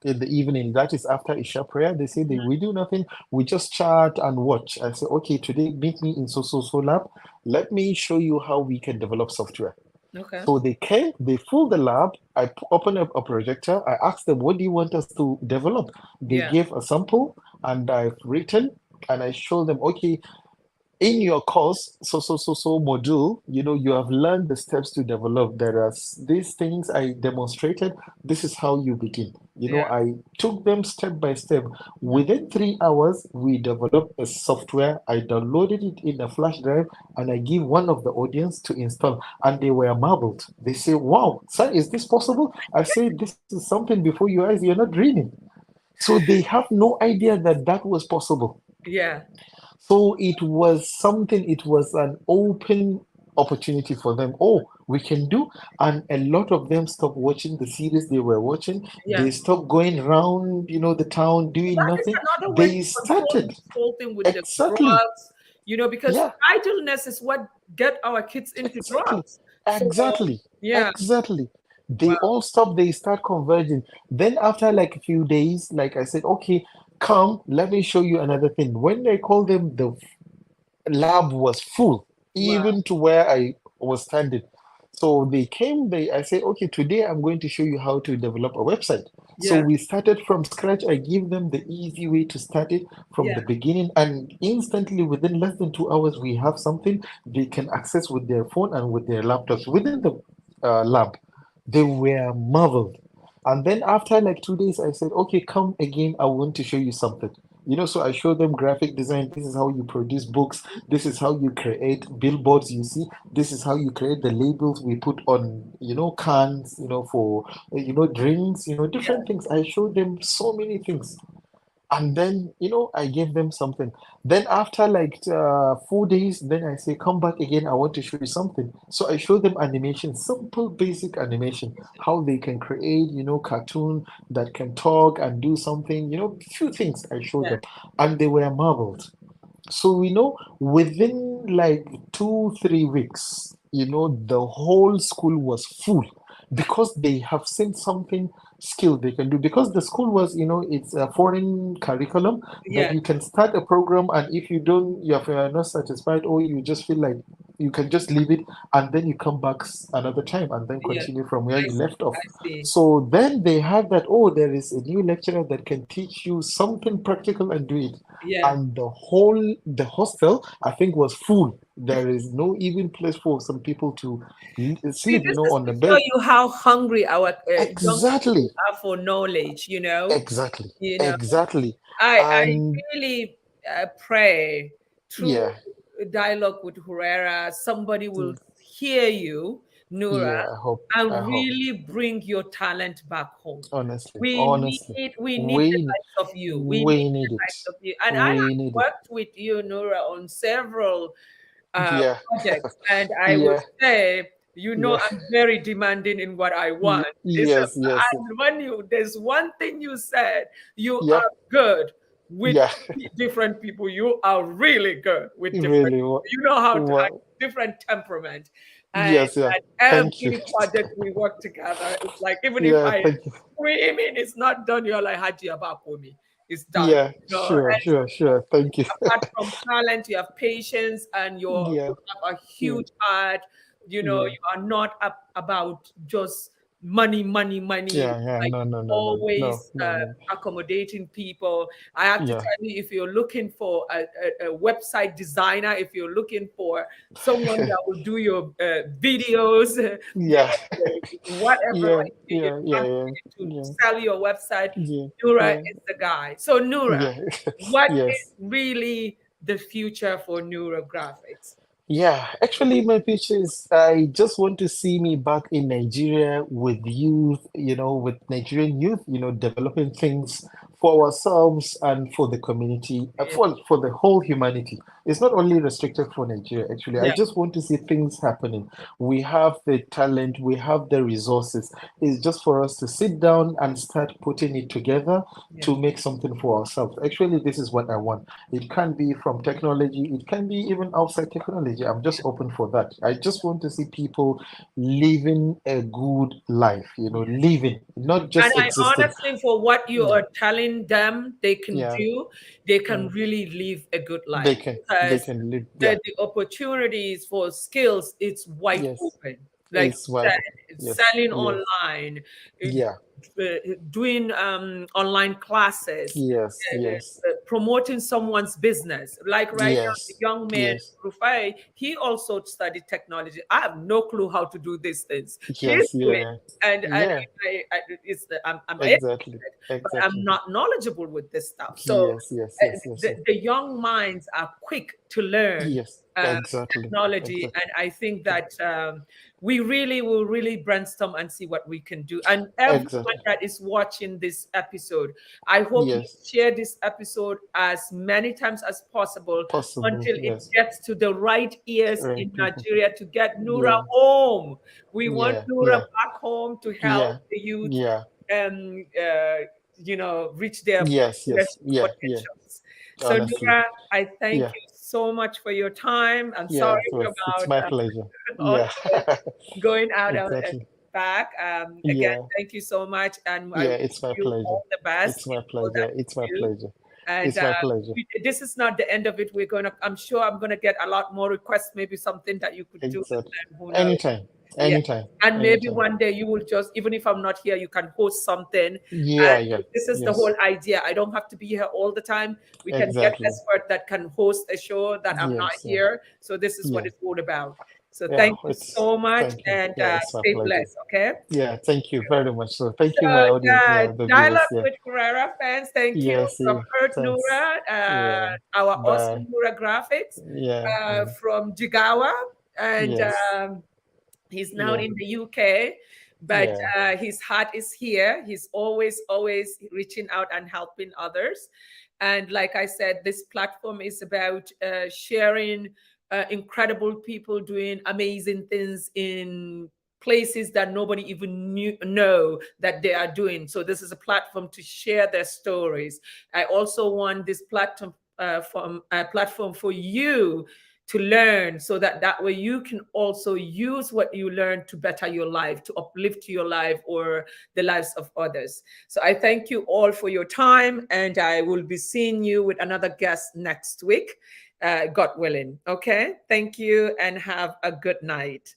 Speaker 3: in the evening? That is after Isha prayer. They say we do nothing. We just chat and watch. I say, okay, today meet me in so lab. Let me show you how we can develop software.
Speaker 1: Okay.
Speaker 3: So they came, they filled the lab. I opened up a projector. I asked them, what do you want us to develop? They
Speaker 1: Yeah.
Speaker 3: gave a sample and I've written and I showed them, okay, in your course, so module, you have learned the steps to develop. There are these things I demonstrated. This is how you begin.
Speaker 1: Yeah.
Speaker 3: I took them step by step.
Speaker 1: Mhm.
Speaker 3: Within 3 hours, we developed a software. I downloaded it in a flash drive and I give one of the audience to install. And they were marveled. They say, wow, sir, is this possible? I say, this is something before your eyes. You're not dreaming. So they have no idea that that was possible.
Speaker 1: Yeah.
Speaker 3: So it was something, it was an open opportunity for them. Oh, we can do. And a lot of them stopped watching the series they were watching.
Speaker 1: Yeah.
Speaker 3: They stopped going around, the town doing
Speaker 1: That is
Speaker 3: nothing.
Speaker 1: another way to
Speaker 3: They
Speaker 1: control
Speaker 3: started.
Speaker 1: this whole thing with the
Speaker 3: Exactly.
Speaker 1: drugs, because
Speaker 3: Yeah,
Speaker 1: idleness is what get our kids into
Speaker 3: exactly.
Speaker 1: drugs. So
Speaker 3: Exactly.
Speaker 1: yeah.
Speaker 3: Exactly. They
Speaker 1: Wow.
Speaker 3: all stop, they start converging. Then after like a few days, like I said, okay, come, let me show you another thing. When I call them, the lab was full,
Speaker 1: Wow.
Speaker 3: even to where I was standing. So they came, I said, okay, today I'm going to show you how to develop a website. So
Speaker 1: Yeah.
Speaker 3: we started from scratch. I give them the easy way to start it from
Speaker 1: Yeah.
Speaker 3: the beginning, and instantly within less than 2 hours, we have something they can access with their phone and with their laptops within the lab. They were marveled. And then after like 2 days, I said, okay, come again. I want to show you something. So I show them graphic design. This is how you produce books. This is how you create billboards. You see, this is how you create the labels we put on, cans, for, drinks,
Speaker 1: Yeah.
Speaker 3: different things. I showed them so many things. And then, I gave them something. Then after like 4 days, then I say, come back again. I want to show you something. So I show them animation, simple, basic animation, how they can create, cartoon that can talk and do something, few things I showed
Speaker 1: Yeah.
Speaker 3: them. And they were marveled. So, within like 2, 3 weeks, the whole school was full because they have seen something skill they can do. Because the school was, it's a foreign curriculum that
Speaker 1: Yeah.
Speaker 3: you can start a program, and if you don't, if you're not satisfied, or you just feel like you can just leave it, and then you come back another time and then
Speaker 1: Yeah.
Speaker 3: continue from where
Speaker 1: I
Speaker 3: you
Speaker 1: see.
Speaker 3: left off.
Speaker 1: I see.
Speaker 3: So then they have that, oh, there is a new lecturer that can teach you something practical and do it.
Speaker 1: Yeah.
Speaker 3: And the hostel, I think, was full. There is no even place for some people to
Speaker 1: See,
Speaker 3: sleep,
Speaker 1: this is
Speaker 3: on the
Speaker 1: to show
Speaker 3: bed.
Speaker 1: you how hungry our young people
Speaker 3: Exactly.
Speaker 1: are for knowledge.
Speaker 3: Exactly.
Speaker 1: You know.
Speaker 3: Exactly.
Speaker 1: I
Speaker 3: And
Speaker 1: really pray through
Speaker 3: yeah,
Speaker 1: dialogue with Khuraira, somebody will
Speaker 3: mm,
Speaker 1: hear you, Nura,
Speaker 3: yeah, I
Speaker 1: and
Speaker 3: hope,
Speaker 1: really bring your talent back home.
Speaker 3: honestly,
Speaker 1: We
Speaker 3: honestly,
Speaker 1: need the
Speaker 3: we
Speaker 1: likes of you. We need
Speaker 3: we
Speaker 1: the
Speaker 3: need it.
Speaker 1: likes of you. And I
Speaker 3: We
Speaker 1: have
Speaker 3: need it.
Speaker 1: worked with you, Nura, on several
Speaker 3: Yeah,
Speaker 1: projects, and I would
Speaker 3: yeah,
Speaker 1: say,
Speaker 3: yeah,
Speaker 1: I'm very demanding in what I want. It's a,
Speaker 3: yes, yes,
Speaker 1: and when there's one thing you said, you
Speaker 3: yeah,
Speaker 1: are good with
Speaker 3: yeah,
Speaker 1: different people. You are really good with different
Speaker 3: really.
Speaker 1: people. You know how to act
Speaker 3: Wow.
Speaker 1: different temperament. And
Speaker 3: Yes, yeah.
Speaker 1: at
Speaker 3: Thank you.
Speaker 1: every project we work together, it's like even if
Speaker 3: Yeah,
Speaker 1: I
Speaker 3: thank you.
Speaker 1: screaming, it's not done. You're like Haji Abakomi. It's done.
Speaker 3: Yeah, sure,
Speaker 1: And
Speaker 3: sure, sure. Thank you.
Speaker 1: apart from talent, you have patience and
Speaker 3: Yeah,
Speaker 1: you have a
Speaker 3: yeah,
Speaker 1: huge heart.
Speaker 3: yeah,
Speaker 1: You are not about just money, money, money.
Speaker 3: yeah, yeah.
Speaker 1: Like
Speaker 3: No, no, no, no, no,
Speaker 1: always
Speaker 3: no, no.
Speaker 1: accommodating people. I have to
Speaker 3: Yeah,
Speaker 1: tell you, if you're looking for a website designer, if you're looking for someone that will do your videos,
Speaker 3: yeah,
Speaker 1: whatever,
Speaker 3: yeah,
Speaker 1: like you
Speaker 3: yeah, yeah,
Speaker 1: want
Speaker 3: yeah,
Speaker 1: to
Speaker 3: yeah,
Speaker 1: sell your website,
Speaker 3: yeah,
Speaker 1: Nura
Speaker 3: yeah,
Speaker 1: is the guy. So Nura,
Speaker 3: yeah.
Speaker 1: what is
Speaker 3: Yes.
Speaker 1: really the future for neurographics?
Speaker 3: Yeah, actually, my pitch is I just want to see me back in Nigeria with youth, with Nigerian youth, developing things for ourselves and for the community,
Speaker 1: Yeah.
Speaker 3: for the whole humanity. It's not only restricted for Nigeria, actually. I
Speaker 1: Yeah.
Speaker 3: just want to see things happening. We have the talent, we have the resources. It's just for us to sit down and start putting it together
Speaker 1: Yeah.
Speaker 3: to make something for ourselves. Actually, this is what I want. It can be from technology, it can be even outside technology. I'm just open for that. I just want to see people living a good life, living, not
Speaker 1: And
Speaker 3: just
Speaker 1: I
Speaker 3: existing.
Speaker 1: honestly, for what you
Speaker 3: Yeah,
Speaker 1: are telling them they can
Speaker 3: yeah,
Speaker 1: do, they can
Speaker 3: mm.
Speaker 1: really live a good life
Speaker 3: They
Speaker 1: because
Speaker 3: can live. Yeah,
Speaker 1: the opportunities for skills, it's wide
Speaker 3: yes,
Speaker 1: open. Like
Speaker 3: it's
Speaker 1: you
Speaker 3: viable.
Speaker 1: said,
Speaker 3: Yes,
Speaker 1: selling
Speaker 3: yes,
Speaker 1: online,
Speaker 3: yeah,
Speaker 1: doing online classes,
Speaker 3: yes, yes,
Speaker 1: promoting someone's business. Like right now, the
Speaker 3: yes,
Speaker 1: young man,
Speaker 3: yes,
Speaker 1: Rufai, he also studied technology. I have no clue how to do these things. He's
Speaker 3: yes,
Speaker 1: doing,
Speaker 3: yeah,
Speaker 1: and
Speaker 3: yeah,
Speaker 1: I'm
Speaker 3: exactly,
Speaker 1: educated, but I'm
Speaker 3: exactly.
Speaker 1: not knowledgeable with this stuff. So
Speaker 3: Yes, yes, yes, yes, yes,
Speaker 1: the young minds are quick to learn
Speaker 3: yes, exactly,
Speaker 1: technology,
Speaker 3: exactly,
Speaker 1: and I think that we really will really brainstorm and see what we can do. And everyone
Speaker 3: exactly.
Speaker 1: that is watching this episode, I hope you
Speaker 3: Yes,
Speaker 1: share this episode as many times as possible
Speaker 3: possible.
Speaker 1: until it
Speaker 3: Yes,
Speaker 1: gets to the right ears
Speaker 3: right
Speaker 1: in
Speaker 3: people.
Speaker 1: Nigeria to get Nura
Speaker 3: Yeah,
Speaker 1: home. We want
Speaker 3: yeah,
Speaker 1: Nura
Speaker 3: yeah,
Speaker 1: back home to help
Speaker 3: yeah,
Speaker 1: the youth,
Speaker 3: yeah.
Speaker 1: um, uh, reach their
Speaker 3: Yes, yes,
Speaker 1: fullest
Speaker 3: yeah, yeah.
Speaker 1: potentials. So,
Speaker 3: Honestly,
Speaker 1: Nura, I thank
Speaker 3: yeah,
Speaker 1: you so much for your time. I'm
Speaker 3: yeah.
Speaker 1: sorry
Speaker 3: It's
Speaker 1: about
Speaker 3: my pleasure.
Speaker 1: all
Speaker 3: Yeah,
Speaker 1: going out and
Speaker 3: exactly.
Speaker 1: back. Again,
Speaker 3: Yeah,
Speaker 1: thank you so much, and I
Speaker 3: yeah.
Speaker 1: wish
Speaker 3: It's my
Speaker 1: you
Speaker 3: pleasure.
Speaker 1: all the best
Speaker 3: It's
Speaker 1: in
Speaker 3: my
Speaker 1: all that
Speaker 3: pleasure. It's my
Speaker 1: you do.
Speaker 3: pleasure.
Speaker 1: And
Speaker 3: It's my pleasure.
Speaker 1: this is not the end of it. We're gonna. I'm sure I'm gonna get a lot more requests. Maybe something that you could do with
Speaker 3: Exactly.
Speaker 1: them. Who knows?
Speaker 3: Anytime,
Speaker 1: Yeah.
Speaker 3: anytime,
Speaker 1: And maybe
Speaker 3: anytime.
Speaker 1: one day you will just, even if I'm not here, you can host something.
Speaker 3: Yeah,
Speaker 1: And
Speaker 3: yeah.
Speaker 1: this is the whole
Speaker 3: Yes,
Speaker 1: idea. I don't have to be here all the time. We can get
Speaker 3: exactly.
Speaker 1: expert that can host a show that I'm not
Speaker 3: Yes, yeah,
Speaker 1: here. So this is what
Speaker 3: yeah,
Speaker 1: it's all about. So
Speaker 3: yeah.
Speaker 1: thank you
Speaker 3: It's
Speaker 1: so much,
Speaker 3: Thank you.
Speaker 1: and
Speaker 3: Yeah, it's my
Speaker 1: stay
Speaker 3: pleasure.
Speaker 1: blessed. Okay.
Speaker 3: Yeah, thank you very much. So thank
Speaker 1: So,
Speaker 3: you, my audience. Yeah, the viewers.
Speaker 1: dialogue
Speaker 3: Yeah,
Speaker 1: with Khuraira fans. Thank you
Speaker 3: yeah.
Speaker 1: from
Speaker 3: See,
Speaker 1: Earth
Speaker 3: thanks.
Speaker 1: Nura,
Speaker 3: Yeah,
Speaker 1: our
Speaker 3: bye.
Speaker 1: awesome Nura graphics
Speaker 3: Yeah, mm,
Speaker 1: from Jigawa, and
Speaker 3: yes,
Speaker 1: he's now
Speaker 3: yeah,
Speaker 1: in the UK, but
Speaker 3: yeah,
Speaker 1: his heart is here. He's always reaching out and helping others. And like I said, this platform is about sharing incredible people doing amazing things in places that nobody even know that they are doing. So this is a platform to share their stories. I also want this platform for you to learn, so that way you can also use what you learn to better your life, to uplift your life or the lives of others. So I thank you all for your time, and I will be seeing you with another guest next week, God willing. Okay, thank you and have a good night.